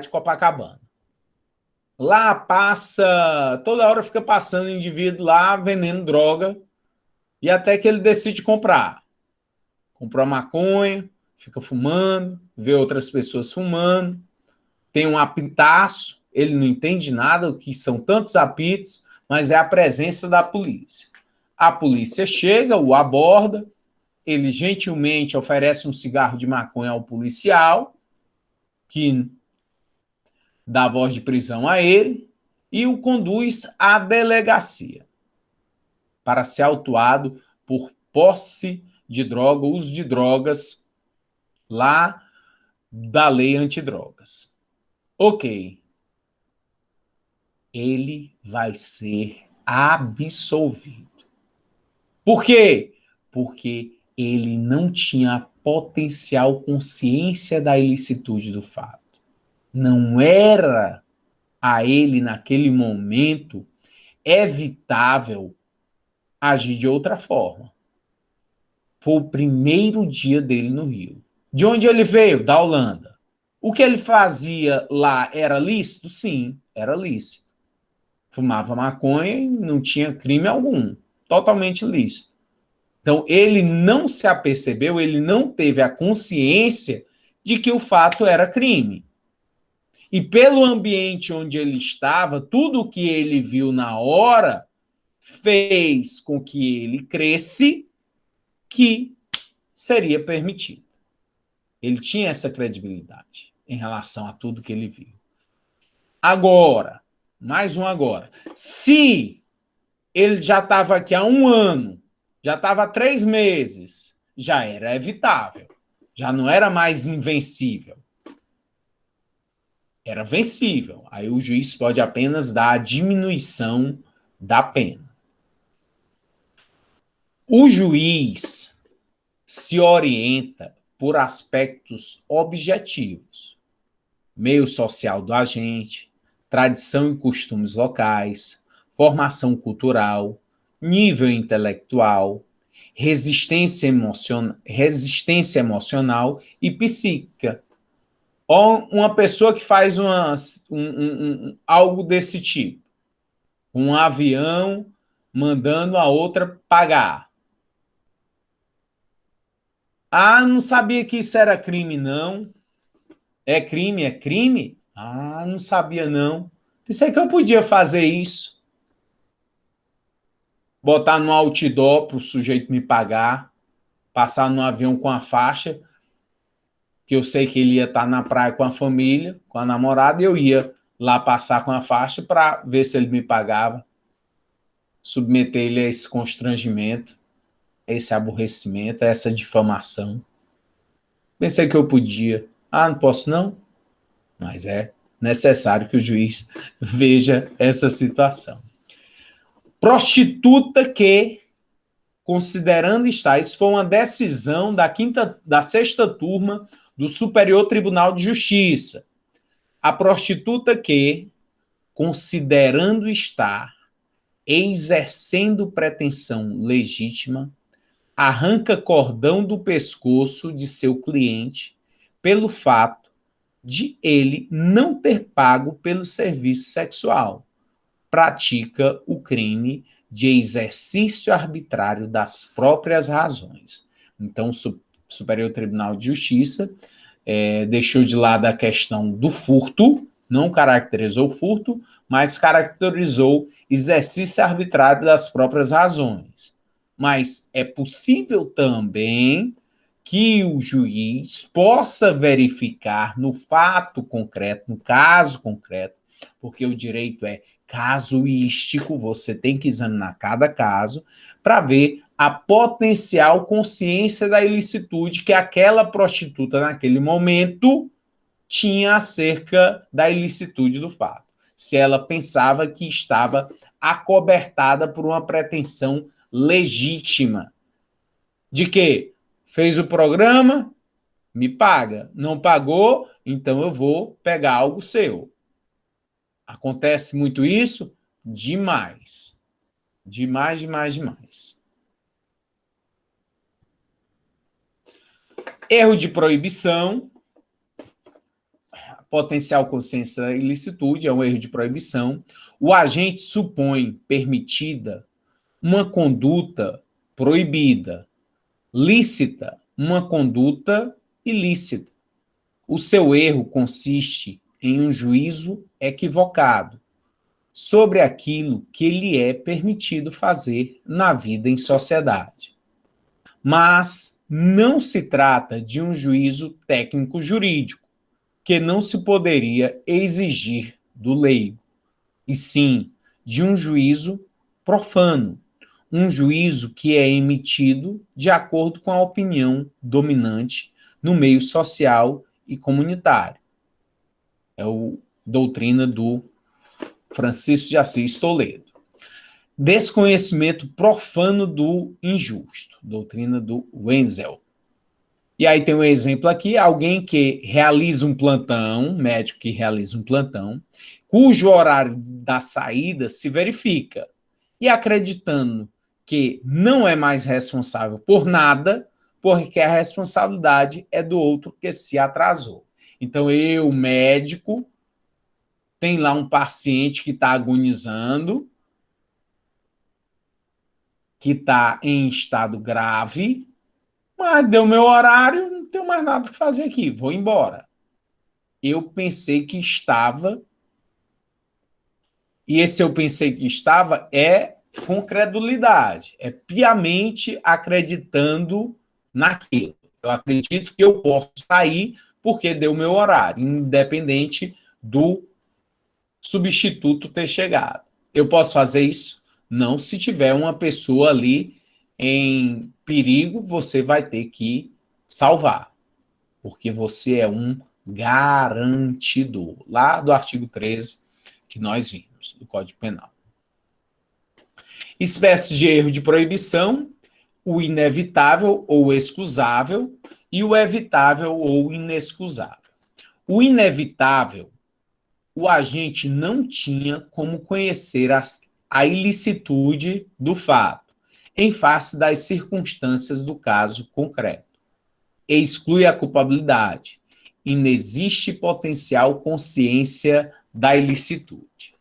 de Copacabana. Lá passa, toda hora fica passando indivíduo lá vendendo droga, e até que ele decide comprar. Comprou maconha, fica fumando, vê outras pessoas fumando, tem um apitaço, ele não entende nada, o que são tantos apitos, mas é a presença da polícia. A polícia chega, o aborda, ele gentilmente oferece um cigarro de maconha ao policial, que dá voz de prisão a ele, e o conduz à delegacia. para ser autuado por posse de droga, uso de drogas, lá da lei antidrogas. Ok. Ele vai ser absolvido. Por quê? Porque ele não tinha potencial consciência da ilicitude do fato. Não era a ele, naquele momento, evitável agir de outra forma. Foi o primeiro dia dele no Rio. De onde ele veio? Da Holanda. O que ele fazia lá era lícito? Sim, era lícito. Fumava maconha e não tinha crime algum. Totalmente lícito. Então, ele não se apercebeu, ele não teve a consciência de que o fato era crime. E pelo ambiente onde ele estava, tudo o que ele viu na hora fez com que ele cresce que seria permitido. Ele tinha essa credibilidade em relação a tudo que ele viu. Agora, mais um agora. Se ele já estava aqui há 1 ano, já estava há 3 meses, já era evitável. Já não era mais invencível. Era vencível. Aí o juiz pode apenas dar a diminuição da pena. O juiz se orienta por aspectos objetivos: meio social do agente, tradição e costumes locais, formação cultural, nível intelectual, resistência emocional e psíquica. Ou uma pessoa que faz algo desse tipo, um avião mandando a outra pagar. Ah, não sabia que isso era crime, não. É crime, é crime? Ah, não sabia, não. Pensei que eu podia fazer isso. Botar no outdoor para o sujeito me pagar, passar no avião com a faixa, que eu sei que ele ia estar na praia com a família, com a namorada, e eu ia lá passar com a faixa para ver se ele me pagava, submeter ele a esse constrangimento, a esse aborrecimento, a essa difamação. Pensei que eu podia. Ah, não posso não? Mas é necessário que o juiz veja essa situação. Prostituta que, considerando estar, isso foi uma decisão da sexta turma do Superior Tribunal de Justiça. A prostituta que, considerando estar exercendo pretensão legítima, arranca cordão do pescoço de seu cliente pelo fato de ele não ter pago pelo serviço sexual. Pratica o crime de exercício arbitrário das próprias razões. Então, o Superior Tribunal de Justiça deixou de lado a questão do furto, não caracterizou furto, mas caracterizou exercício arbitrário das próprias razões. Mas é possível também que o juiz possa verificar no fato concreto, no caso concreto, porque o direito é casuístico, você tem que examinar cada caso para ver a potencial consciência da ilicitude que aquela prostituta naquele momento tinha acerca da ilicitude do fato. Se ela pensava que estava acobertada por uma pretensão legítima. De que? Fez o programa, me paga. Não pagou, então eu vou pegar algo seu. Acontece muito isso? Demais. Demais, demais, demais. Erro de proibição. Potencial consciência da ilicitude é um erro de proibição. O agente supõe permitida uma conduta proibida, lícita uma conduta ilícita. O seu erro consiste em um juízo equivocado sobre aquilo que lhe é permitido fazer na vida em sociedade. Mas não se trata de um juízo técnico-jurídico, que não se poderia exigir do leigo, e sim de um juízo profano, um juízo que é emitido de acordo com a opinião dominante no meio social e comunitário. É a doutrina do Francisco de Assis Toledo. Desconhecimento profano do injusto, doutrina do Wenzel. E aí tem um exemplo aqui, alguém que realiza um plantão, médico que realiza um plantão, cujo horário da saída se verifica, e acreditando que não é mais responsável por nada, porque a responsabilidade é do outro que se atrasou. Então, eu, médico, tem lá um paciente que está agonizando, que está em estado grave, mas deu meu horário, não tenho mais nada que fazer aqui, vou embora. Eu pensei que estava, e esse eu pensei que estava é com credulidade, é piamente acreditando naquilo. Eu acredito que eu posso sair porque deu meu horário, independente do substituto ter chegado. Eu posso fazer isso? Não, se tiver uma pessoa ali em perigo, você vai ter que salvar, porque você é um garantidor. Lá do artigo 13 que nós vimos, do Código Penal. Espécies de erro de proibição, o inevitável ou excusável e o evitável ou inexcusável. O inevitável, o agente não tinha como conhecer a ilicitude do fato, em face das circunstâncias do caso concreto. Exclui a culpabilidade. Inexiste potencial consciência da ilicitude.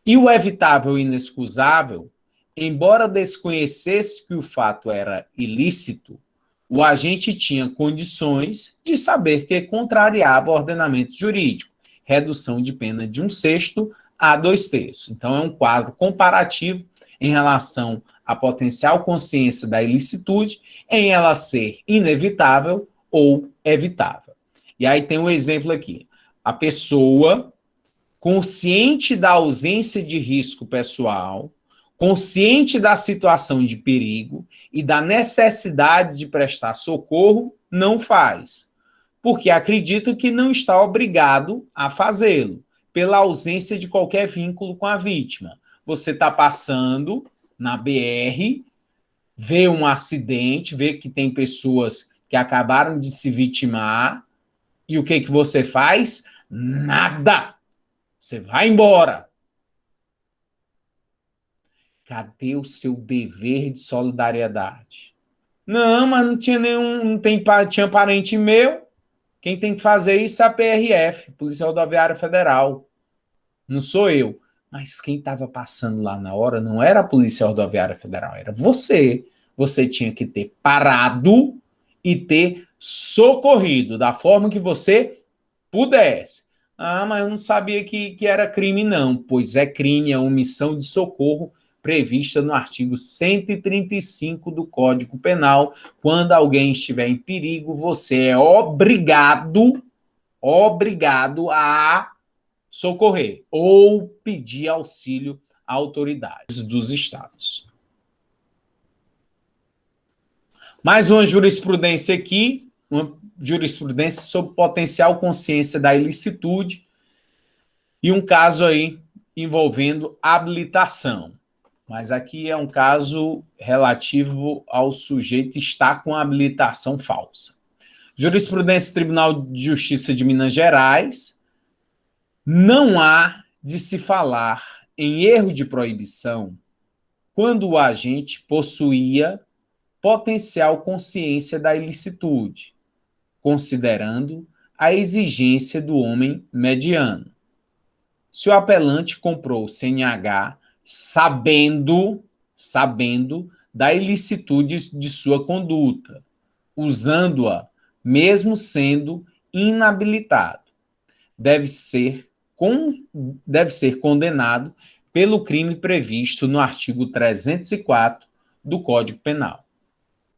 E o evitável e inexcusável, embora desconhecesse que o fato era ilícito, o agente tinha condições de saber que contrariava o ordenamento jurídico, redução de pena de 1/6 a 2/3. Então, é um quadro comparativo em relação à potencial consciência da ilicitude, em ela ser inevitável ou evitável. E aí tem um exemplo aqui. A pessoa, consciente da ausência de risco pessoal, consciente da situação de perigo e da necessidade de prestar socorro, não faz, porque acredita que não está obrigado a fazê-lo, pela ausência de qualquer vínculo com a vítima. Você está passando na BR, vê um acidente, vê que tem pessoas que acabaram de se vitimar, e o que você faz? Nada! Você vai embora. Cadê o seu dever de solidariedade? Não, mas não tinha nenhum, não tem, tinha parente meu. Quem tem que fazer isso é a PRF, Polícia Rodoviária Federal. Não sou eu. Mas quem estava passando lá na hora não era a Polícia Rodoviária Federal, era você. Você tinha que ter parado e ter socorrido da forma que você pudesse. Ah, mas eu não sabia que era crime, não. Pois é crime, é omissão de socorro prevista no artigo 135 do Código Penal. Quando alguém estiver em perigo, você é obrigado a socorrer ou pedir auxílio a autoridades dos estados. Mais uma jurisprudência aqui, uma jurisprudência sobre potencial consciência da ilicitude e um caso aí envolvendo habilitação. Mas aqui é um caso relativo ao sujeito estar com a habilitação falsa. Jurisprudência Tribunal de Justiça de Minas Gerais. Não há de se falar em erro de proibição quando o agente possuía potencial consciência da ilicitude, considerando a exigência do homem mediano. Se o apelante comprou o CNH sabendo da ilicitude de sua conduta, usando-a mesmo sendo inabilitado, deve ser condenado pelo crime previsto no artigo 304 do Código Penal.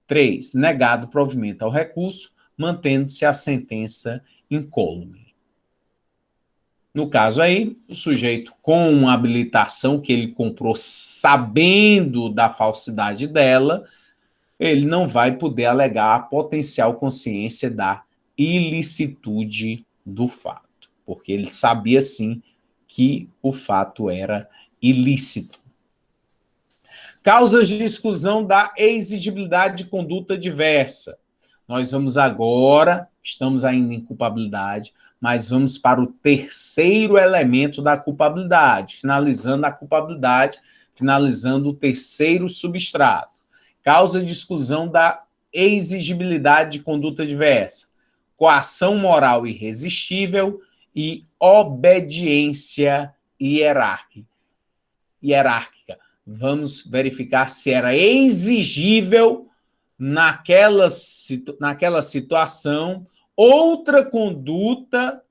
3. Negado provimento ao recurso, mantendo-se a sentença incólume. No caso aí, o sujeito com uma habilitação que ele comprou sabendo da falsidade dela, ele não vai poder alegar a potencial consciência da ilicitude do fato, porque ele sabia sim que o fato era ilícito. Causas de exclusão da exigibilidade de conduta diversa. Nós vamos agora, estamos ainda em culpabilidade, mas vamos para o terceiro elemento da culpabilidade, finalizando a culpabilidade, finalizando o terceiro substrato. Causa de exclusão da exigibilidade de conduta diversa, coação moral irresistível e obediência hierárquica. Vamos verificar se era exigível naquela situação outra conduta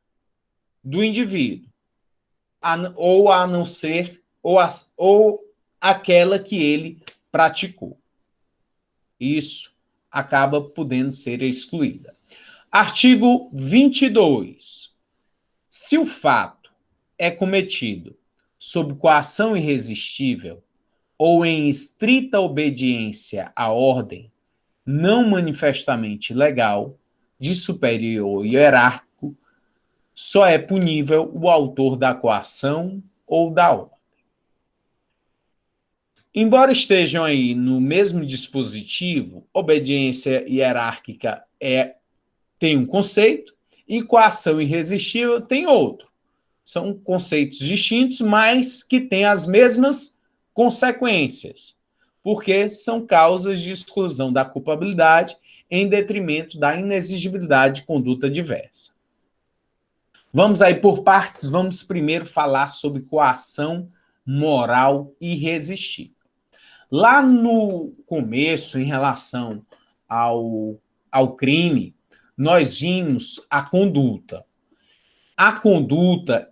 do indivíduo, ou a não ser, ou aquela que ele praticou. Isso acaba podendo ser excluída. Artigo 22. Se o fato é cometido sob coação irresistível ou em estrita obediência à ordem não manifestamente legal, de superior hierárquico, só é punível o autor da coação ou da ordem. Embora estejam aí no mesmo dispositivo, obediência hierárquica tem um conceito e coação irresistível tem outro. São conceitos distintos, mas que têm as mesmas consequências, porque são causas de exclusão da culpabilidade em detrimento da inexigibilidade de conduta diversa. Vamos aí por partes, vamos primeiro falar sobre coação moral irresistível. Lá no começo, em relação ao crime, nós vimos a conduta. A conduta,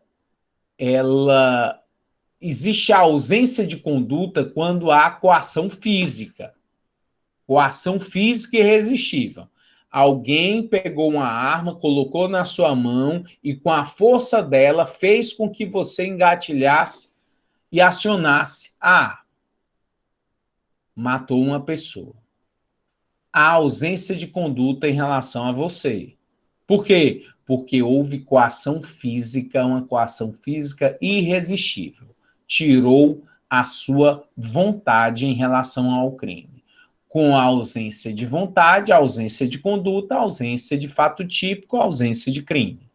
ela existe a ausência de conduta quando há coação física. Coação física irresistível. Alguém pegou uma arma, colocou na sua mão e com a força dela fez com que você engatilhasse e acionasse a arma. Matou uma pessoa. A ausência de conduta em relação a você. Por quê? Porque houve coação física, uma coação física irresistível. Tirou a sua vontade em relação ao crime. Com a ausência de vontade, a ausência de conduta, a ausência de fato típico, a ausência de crime.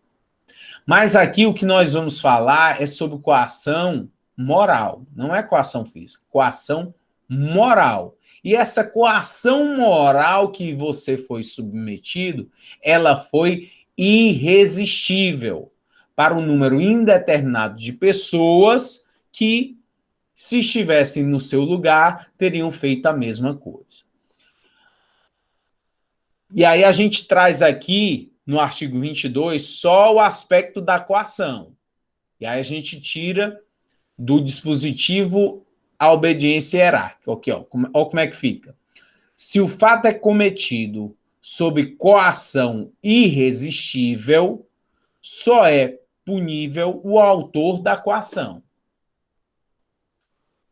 Mas aqui o que nós vamos falar é sobre coação moral, não é coação física, coação moral. E essa coação moral que você foi submetido, ela foi irresistível para um número indeterminado de pessoas que, se estivessem no seu lugar, teriam feito a mesma coisa. E aí a gente traz aqui, no artigo 22, só o aspecto da coação. E aí a gente tira do dispositivo a obediência hierárquica. Aqui, ó, como é que fica. Se o fato é cometido sob coação irresistível, só é punível o autor da coação.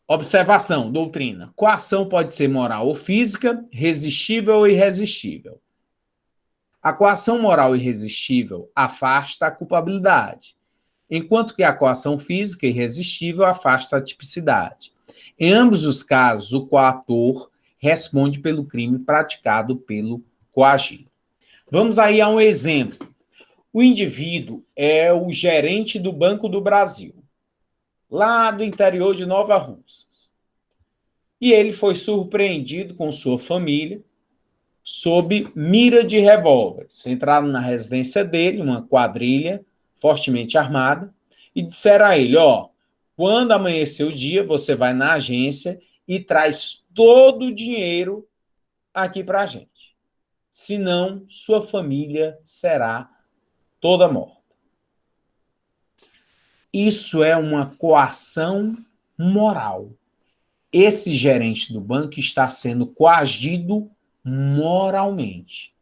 Observação, doutrina. Coação pode ser moral ou física, resistível ou irresistível. A coação moral irresistível afasta a culpabilidade, enquanto que a coação física irresistível afasta a tipicidade. Em ambos os casos, o coator responde pelo crime praticado pelo coagido. Vamos aí a um exemplo. O indivíduo é o gerente do Banco do Brasil, lá do interior de Nova Russas. E ele foi surpreendido com sua família sob mira de revólveres. Entraram na residência dele, uma quadrilha fortemente armada, e disseram a ele, ó, quando amanhecer o dia, você vai na agência e traz todo o dinheiro aqui pra gente. Senão, sua família será toda morta. Isso é uma coação moral. Esse gerente do banco está sendo coagido moralmente.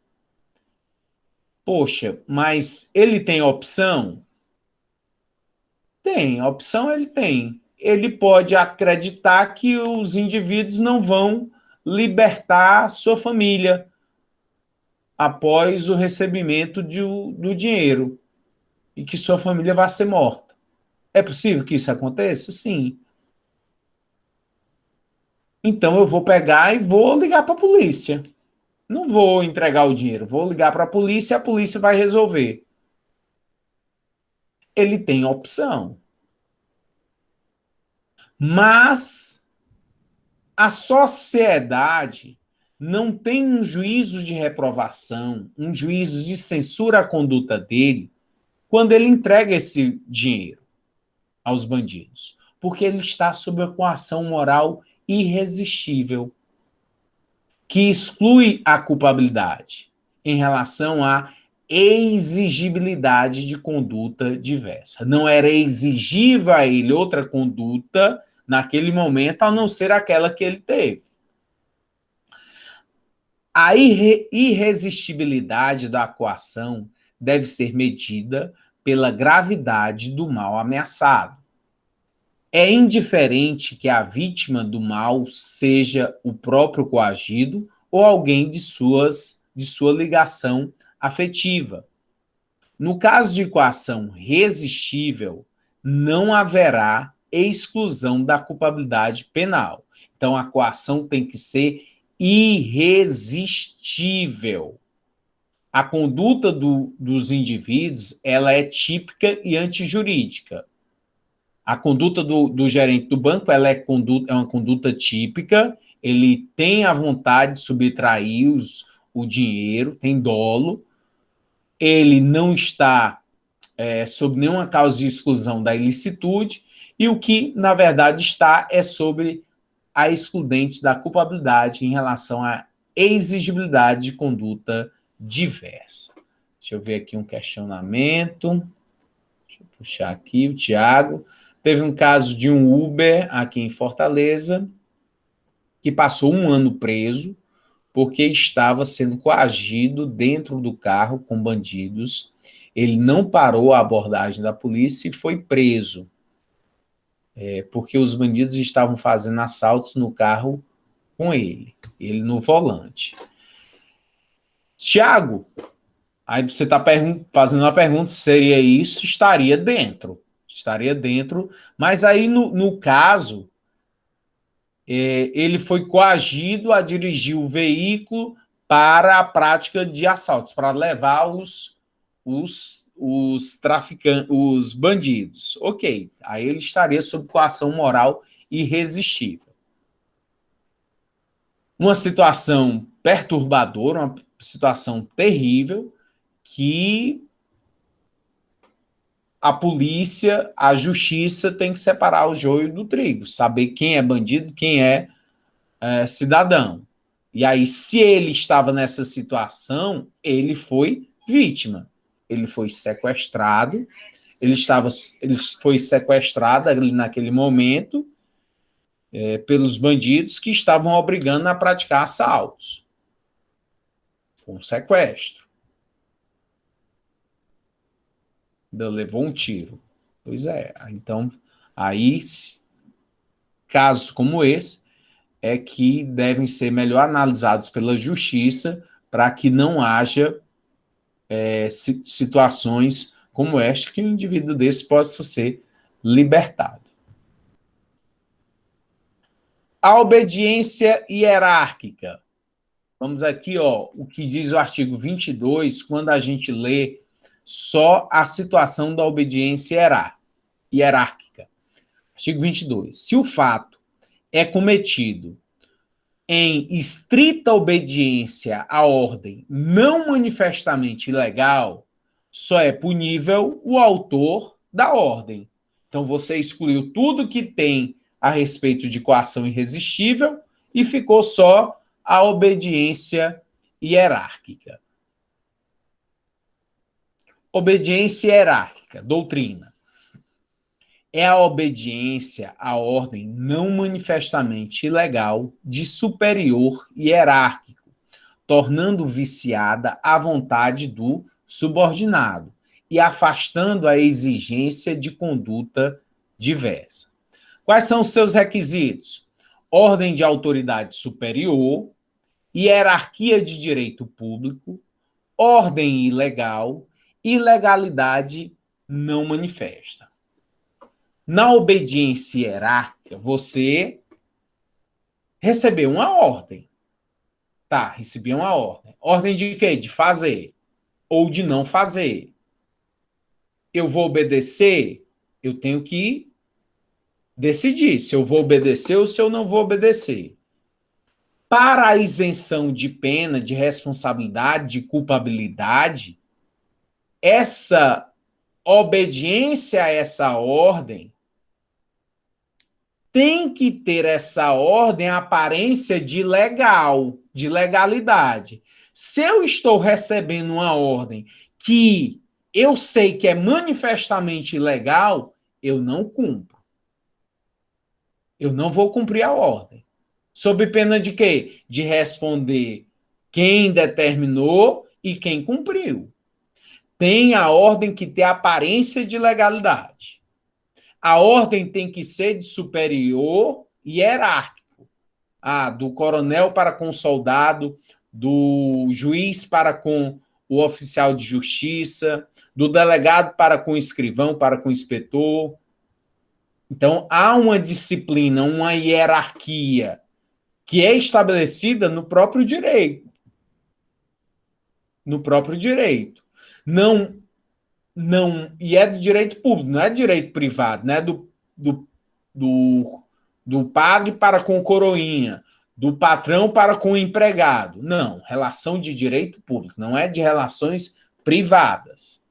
Poxa, mas ele tem opção? Tem, a opção ele tem. Ele pode acreditar que os indivíduos não vão libertar sua família após o recebimento do dinheiro e que sua família vai ser morta. É possível que isso aconteça? Sim. Então eu vou pegar e vou ligar para a polícia. Não vou entregar o dinheiro, vou ligar para a polícia vai resolver. Ele tem opção. Mas a sociedade não tem um juízo de reprovação, um juízo de censura à conduta dele quando ele entrega esse dinheiro aos bandidos, porque ele está sob a coação moral irresistível, que exclui a culpabilidade em relação à exigibilidade de conduta diversa. Não era exigível a ele outra conduta naquele momento, a não ser aquela que ele teve. A irresistibilidade da coação deve ser medida pela gravidade do mal ameaçado. É indiferente que a vítima do mal seja o próprio coagido ou alguém de sua ligação afetiva. No caso de coação resistível, não haverá exclusão da culpabilidade penal. Então, a coação tem que ser irresistível. A conduta dos indivíduos ela é típica e antijurídica. A conduta do gerente do banco ela é uma conduta típica, ele tem a vontade de subtrair o dinheiro, tem dolo, ele não está sob nenhuma causa de exclusão da ilicitude, e o que, na verdade, está é sobre a excludente da culpabilidade em relação à exigibilidade de conduta diversa. Deixa eu ver aqui um questionamento. Deixa eu puxar aqui o Tiago. Teve um caso de um Uber aqui em Fortaleza que passou 1 ano preso porque estava sendo coagido dentro do carro com bandidos. Ele não parou a abordagem da polícia e foi preso, porque os bandidos estavam fazendo assaltos no carro com ele no volante. Tiago, aí você está fazendo uma pergunta, seria isso? Estaria dentro, mas aí no caso, ele foi coagido a dirigir o veículo para a prática de assaltos, para levar os traficantes, os bandidos. Ok, aí ele estaria sob coação moral irresistível. Uma situação perturbadora, uma situação terrível, que a polícia, a justiça tem que separar o joio do trigo, saber quem é bandido, quem é cidadão. E aí, se ele estava nessa situação, ele foi vítima. Ele foi sequestrado, ele foi sequestrado ali naquele momento pelos bandidos que estavam obrigando a praticar assaltos. Foi um sequestro. Levou um tiro. Pois é. Então, aí, casos como esse, é que devem ser melhor analisados pela justiça para que não haja situações como esta, que um indivíduo desse possa ser libertado. A obediência hierárquica. Vamos aqui, o que diz o artigo 22, quando a gente lê só a situação da obediência hierárquica. Artigo 22. Se o fato é cometido em estrita obediência à ordem não manifestamente ilegal, só é punível o autor da ordem. Então, você excluiu tudo que tem a respeito de coação irresistível e ficou só a obediência hierárquica. Obediência hierárquica, doutrina. É a obediência à ordem não manifestamente ilegal de superior hierárquico, tornando viciada a vontade do subordinado, e afastando a exigência de conduta diversa. Quais são os seus requisitos? Ordem de autoridade superior, hierarquia de direito público, ordem ilegal e legalidade não manifesta. Na obediência hierárquica, você recebeu uma ordem. Tá, recebi uma ordem. Ordem de quê? De fazer ou de não fazer. Eu vou obedecer? Eu tenho que decidir se eu vou obedecer ou se eu não vou obedecer. Para a isenção de pena, de responsabilidade, de culpabilidade, essa obediência a essa ordem tem que ter essa ordem a aparência de legal, de legalidade. Se eu estou recebendo uma ordem que eu sei que é manifestamente ilegal, eu não cumpro. Eu não vou cumprir a ordem. Sob pena de quê? De responder quem determinou e quem cumpriu. Tem a ordem que ter aparência de legalidade. A ordem tem que ser de superior hierárquico. Do coronel para com o soldado, do juiz para com o oficial de justiça, do delegado para com o escrivão, para com o inspetor. Então, há uma disciplina, uma hierarquia que é estabelecida no próprio direito. No próprio direito. E é do direito público, não é do direito privado, não é do padre para com o coroinha, do patrão para com o empregado. Não, relação de direito público, não é de relações privadas.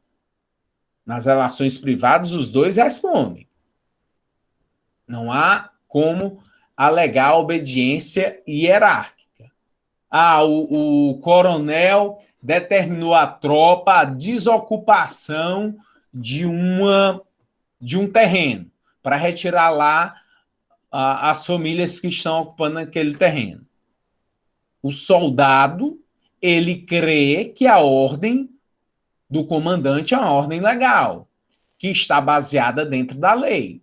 Nas relações privadas, os dois respondem. Não há como alegar obediência hierárquica. O coronel determinou à tropa a desocupação de um terreno para retirar lá as famílias que estão ocupando aquele terreno. O soldado, ele crê que a ordem do comandante é uma ordem legal, que está baseada dentro da lei.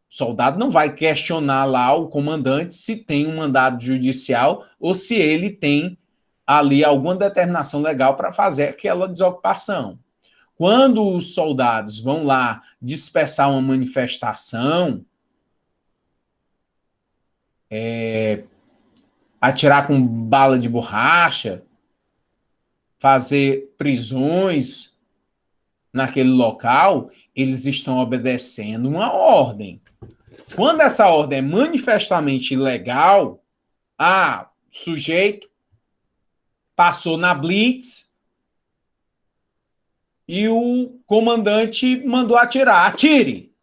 O soldado não vai questionar lá o comandante se tem um mandado judicial ou se ele tem ali alguma determinação legal para fazer aquela desocupação. Quando os soldados vão lá dispersar uma manifestação, atirar com bala de borracha, fazer prisões naquele local, eles estão obedecendo uma ordem. Quando essa ordem é manifestamente ilegal, sujeito passou na blitz e o comandante mandou atirar. Atire!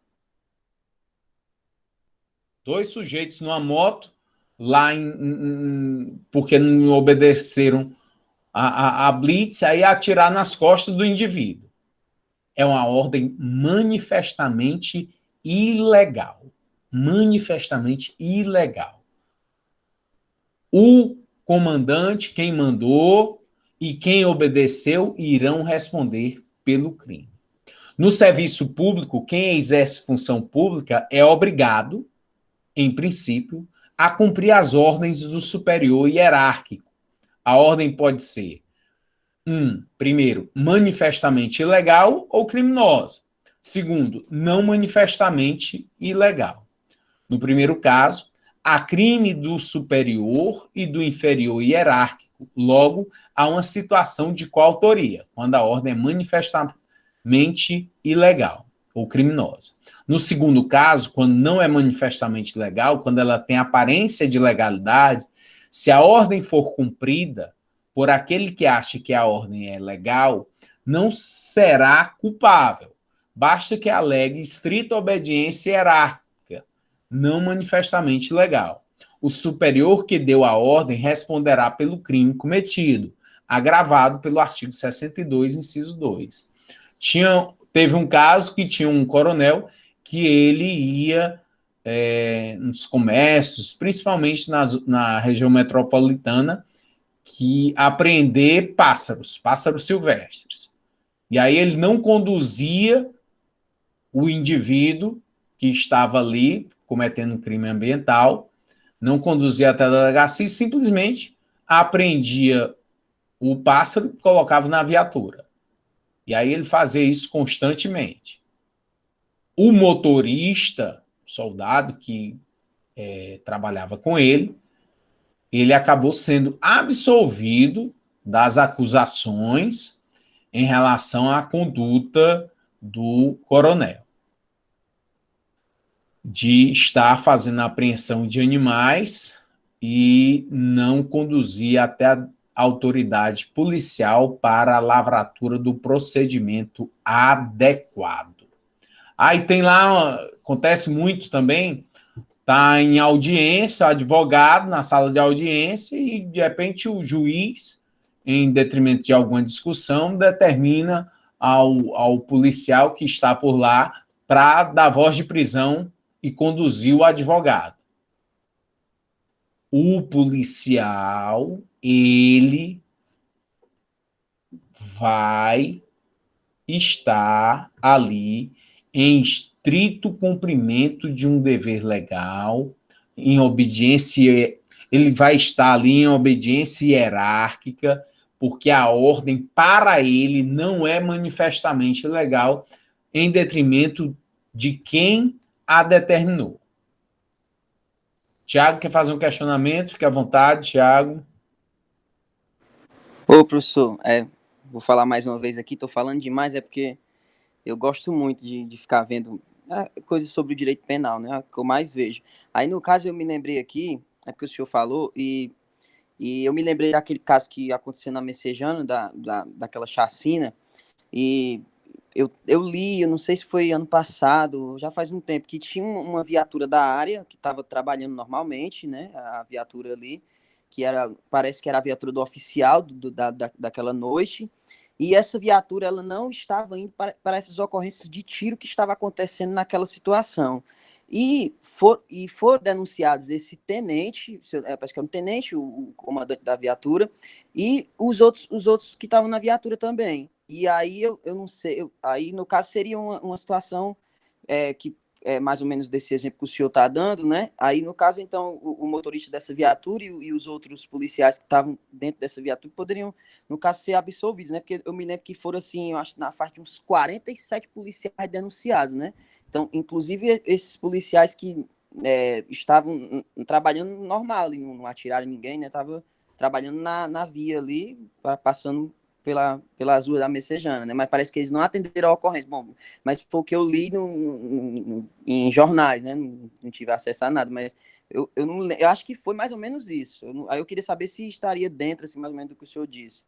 2 sujeitos numa moto, lá porque não obedeceram a blitz, aí atirar nas costas do indivíduo. É uma ordem manifestamente ilegal. Manifestamente ilegal. O comandante, quem mandou e quem obedeceu irão responder pelo crime. No serviço público, quem exerce função pública é obrigado, em princípio, a cumprir as ordens do superior hierárquico. A ordem pode ser, primeiro, manifestamente ilegal ou criminosa. Segundo, não manifestamente ilegal. No primeiro caso, há crime do superior e do inferior hierárquico. Logo, há uma situação de coautoria, quando a ordem é manifestamente ilegal ou criminosa. No segundo caso, quando não é manifestamente legal, quando ela tem aparência de legalidade, se a ordem for cumprida por aquele que acha que a ordem é legal, não será culpável. Basta que alegue estrita obediência hierárquica, não manifestamente legal. O superior que deu a ordem responderá pelo crime cometido, agravado pelo artigo 62, inciso 2. Teve um caso que tinha um coronel que ele ia nos comércios, principalmente na região metropolitana, que apreender pássaros silvestres. E aí ele não conduzia o indivíduo que estava ali cometendo um crime ambiental, não conduzia até a delegacia e simplesmente apreendia o pássaro e colocava na viatura. E aí ele fazia isso constantemente. O motorista, o soldado que trabalhava com ele acabou sendo absolvido das acusações em relação à conduta do coronel, de estar fazendo a apreensão de animais e não conduzir até a autoridade policial para a lavratura do procedimento adequado. Aí tem lá, acontece muito também, tá em audiência, o advogado na sala de audiência e, de repente, o juiz, em detrimento de alguma discussão, determina ao policial que está por lá para dar voz de prisão e conduzir o advogado. O policial, ele vai estar ali em estrito cumprimento de um dever legal, em obediência, ele vai estar ali em obediência hierárquica, porque a ordem para ele não é manifestamente legal, em detrimento de quem a determinou. Tiago quer fazer um questionamento? Fique à vontade, Tiago. Ô, professor, vou falar mais uma vez aqui, tô falando demais, é porque eu gosto muito de ficar vendo coisas sobre o direito penal, né? É o que eu mais vejo. Aí, no caso, eu me lembrei aqui, é porque o senhor falou, e eu me lembrei daquele caso que aconteceu na Messejana, daquela chacina, e eu li, eu não sei se foi ano passado, já faz um tempo, que tinha uma viatura da área que estava trabalhando normalmente, né? A viatura ali, que era, parece que era a viatura do oficial daquela noite, e essa viatura ela não estava indo para essas ocorrências de tiro que estava acontecendo naquela situação. E foram denunciados esse tenente, parece que era um tenente, o comandante da viatura, e os outros que estavam na viatura também. E aí eu não sei, aí no caso seria uma situação que é mais ou menos desse exemplo que o senhor está dando, né? Aí no caso, então, o motorista dessa viatura e os outros policiais que estavam dentro dessa viatura poderiam, no caso, ser absolvidos, né? Porque eu me lembro que foram, assim, eu acho, na faixa de uns 47 policiais denunciados, né? Então, inclusive, esses policiais que estavam trabalhando normal ali, não atiraram em ninguém, né? Estavam trabalhando na via ali, passando pelas ruas da Messejana, né? Mas parece que eles não atenderam a ocorrência. Bom, mas foi o que eu li em jornais, né? Não tive acesso a nada, mas eu acho que foi mais ou menos isso. Aí eu queria saber se estaria dentro, assim, mais ou menos do que o senhor disse.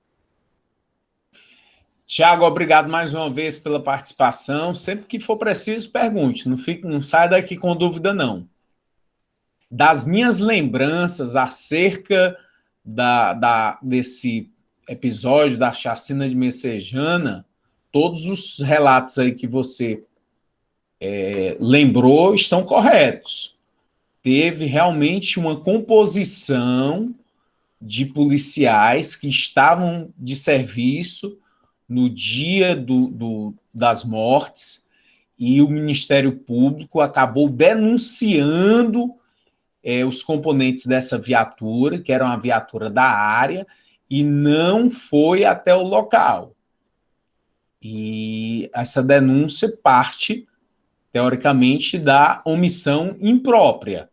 Tiago, obrigado mais uma vez pela participação. Sempre que for preciso, pergunte. Não saia daqui com dúvida, não. Das minhas lembranças acerca desse episódio da chacina de Messejana, todos os relatos aí que você lembrou estão corretos. Teve realmente uma composição de policiais que estavam de serviço no dia das mortes e o Ministério Público acabou denunciando os componentes dessa viatura, que era uma viatura da área, e não foi até o local. E essa denúncia parte, teoricamente, da omissão imprópria.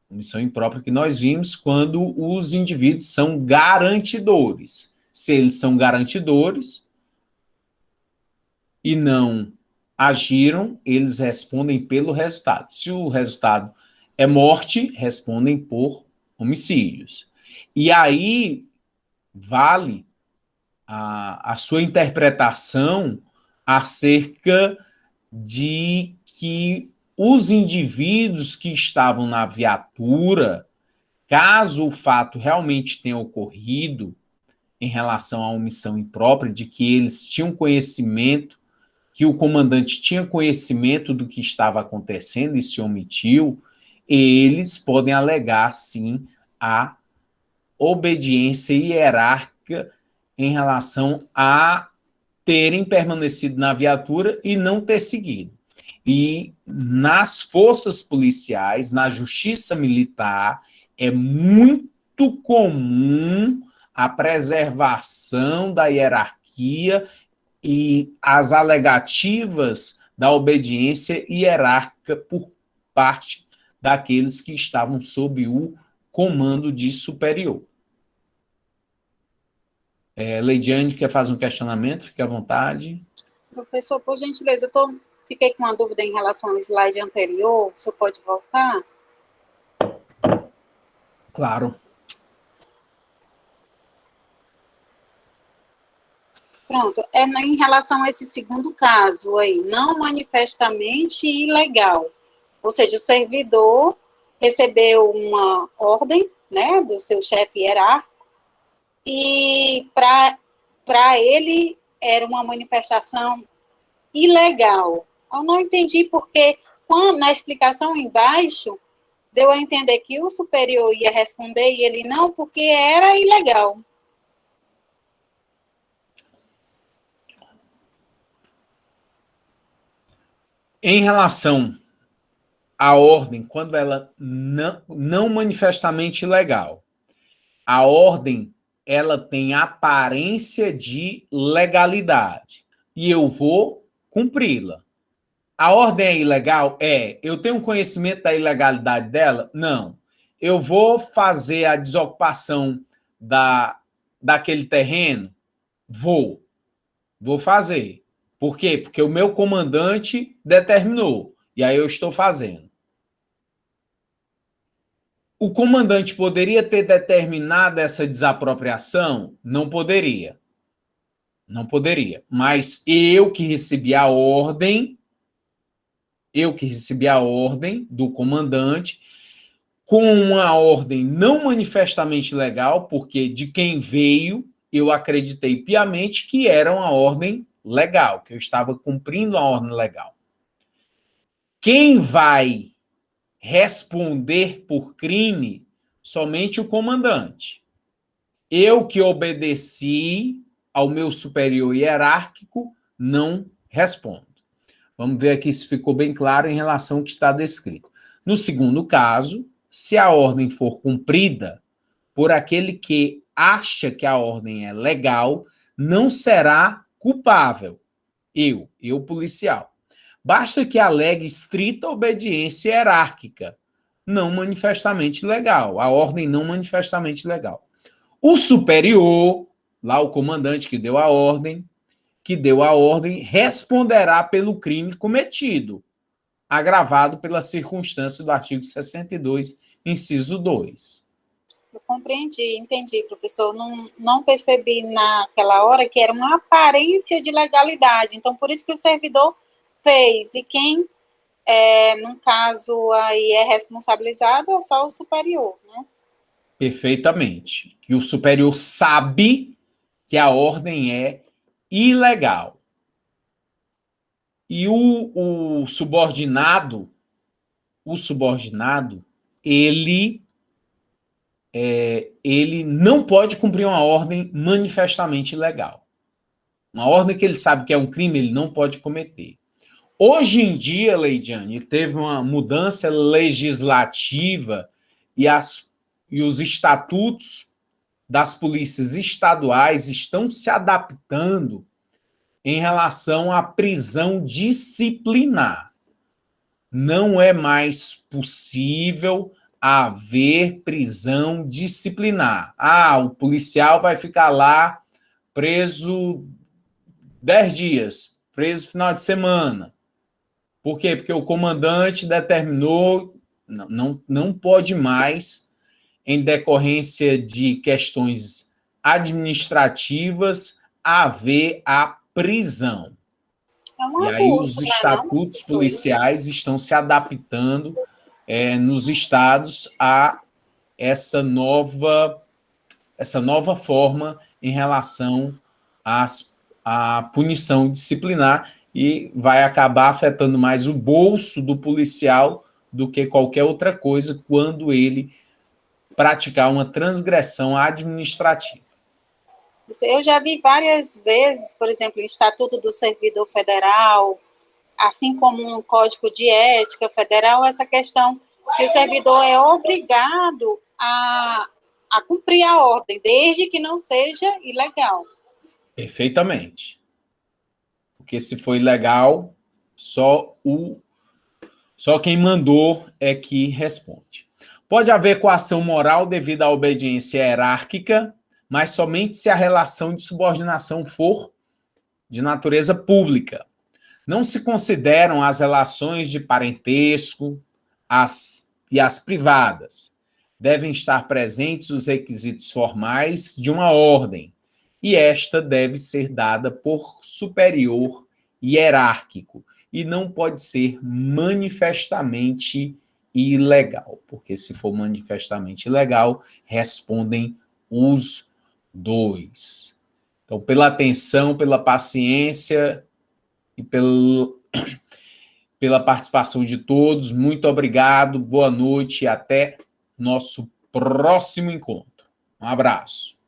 Omissão imprópria que nós vimos quando os indivíduos são garantidores. Se eles são garantidores e não agiram, eles respondem pelo resultado. Se o resultado é morte, respondem por homicídios. E aí vale a sua interpretação acerca de que os indivíduos que estavam na viatura, caso o fato realmente tenha ocorrido em relação à omissão imprópria, de que eles tinham conhecimento, que o comandante tinha conhecimento do que estava acontecendo e se omitiu, eles podem alegar, sim, a obediência hierárquica em relação a terem permanecido na viatura e não ter seguido. E nas forças policiais, na justiça militar, é muito comum a preservação da hierarquia e as alegativas da obediência hierárquica por parte daqueles que estavam sob o comando de superior. Leidiane quer fazer um questionamento? Fique à vontade. Professor, por gentileza, fiquei com uma dúvida em relação ao slide anterior, o senhor pode voltar? Claro. Pronto, em relação a esse segundo caso aí, não manifestamente ilegal, ou seja, o servidor recebeu uma ordem, né, do seu chefe hierárquico, e para ele era uma manifestação ilegal. Eu não entendi porque, na explicação embaixo, deu a entender que o superior ia responder e ele não, porque era ilegal. Em relação à ordem, quando ela não manifestamente ilegal, a ordem ela tem aparência de legalidade e eu vou cumpri-la. A ordem é ilegal? Eu tenho conhecimento da ilegalidade dela? Não. Eu vou fazer a desocupação daquele terreno? Vou fazer. Por quê? Porque o meu comandante determinou. E aí eu estou fazendo. O comandante poderia ter determinado essa desapropriação? Não poderia. Não poderia. Mas eu que recebi a ordem do comandante, com uma ordem não manifestamente legal, porque de quem veio, eu acreditei piamente que era uma ordem legal, que eu estava cumprindo a ordem legal. Quem vai responder por crime? Somente o comandante. Eu que obedeci ao meu superior hierárquico, não respondo. Vamos ver aqui se ficou bem claro em relação ao que está descrito. No segundo caso, se a ordem for cumprida por aquele que acha que a ordem é legal, não será culpável. Eu policial. Basta que alegue estrita obediência hierárquica, não manifestamente legal. A ordem não manifestamente legal. O superior, lá o comandante que deu a ordem, responderá pelo crime cometido, agravado pela circunstância do artigo 62, inciso 2. Eu entendi, professor. Não percebi naquela hora que era uma aparência de legalidade. Então, por isso que o servidor fez. E quem, num caso, aí é responsabilizado é só o superior, né? Perfeitamente. Que o superior sabe que a ordem é ilegal. E o subordinado, ele não pode cumprir uma ordem manifestamente ilegal. Uma ordem que ele sabe que é um crime, ele não pode cometer. Hoje em dia, Leidiane, teve uma mudança legislativa e os estatutos das polícias estaduais estão se adaptando em relação à prisão disciplinar. Não é mais possível haver prisão disciplinar. O policial vai ficar lá preso 10 dias, preso final de semana. Por quê? Porque o comandante determinou, não pode mais, em decorrência de questões administrativas, haver a prisão. E aí os estatutos policiais estão se adaptando nos estados a essa nova forma em relação à punição disciplinar e vai acabar afetando mais o bolso do policial do que qualquer outra coisa quando ele praticar uma transgressão administrativa. Eu já vi várias vezes, por exemplo, em Estatuto do Servidor Federal, assim como um Código de Ética Federal, essa questão que o servidor é obrigado a cumprir a ordem, desde que não seja ilegal. Perfeitamente. Porque se for ilegal, só quem mandou é que responde. Pode haver coação moral devido à obediência hierárquica, mas somente se a relação de subordinação for de natureza pública. Não se consideram as relações de parentesco e as privadas. Devem estar presentes os requisitos formais de uma ordem, e esta deve ser dada por superior hierárquico, e não pode ser manifestamente ilegal, porque se for manifestamente ilegal, respondem os dois. Então, pela atenção, pela paciência e pela participação de todos, muito obrigado, boa noite e até nosso próximo encontro. Um abraço.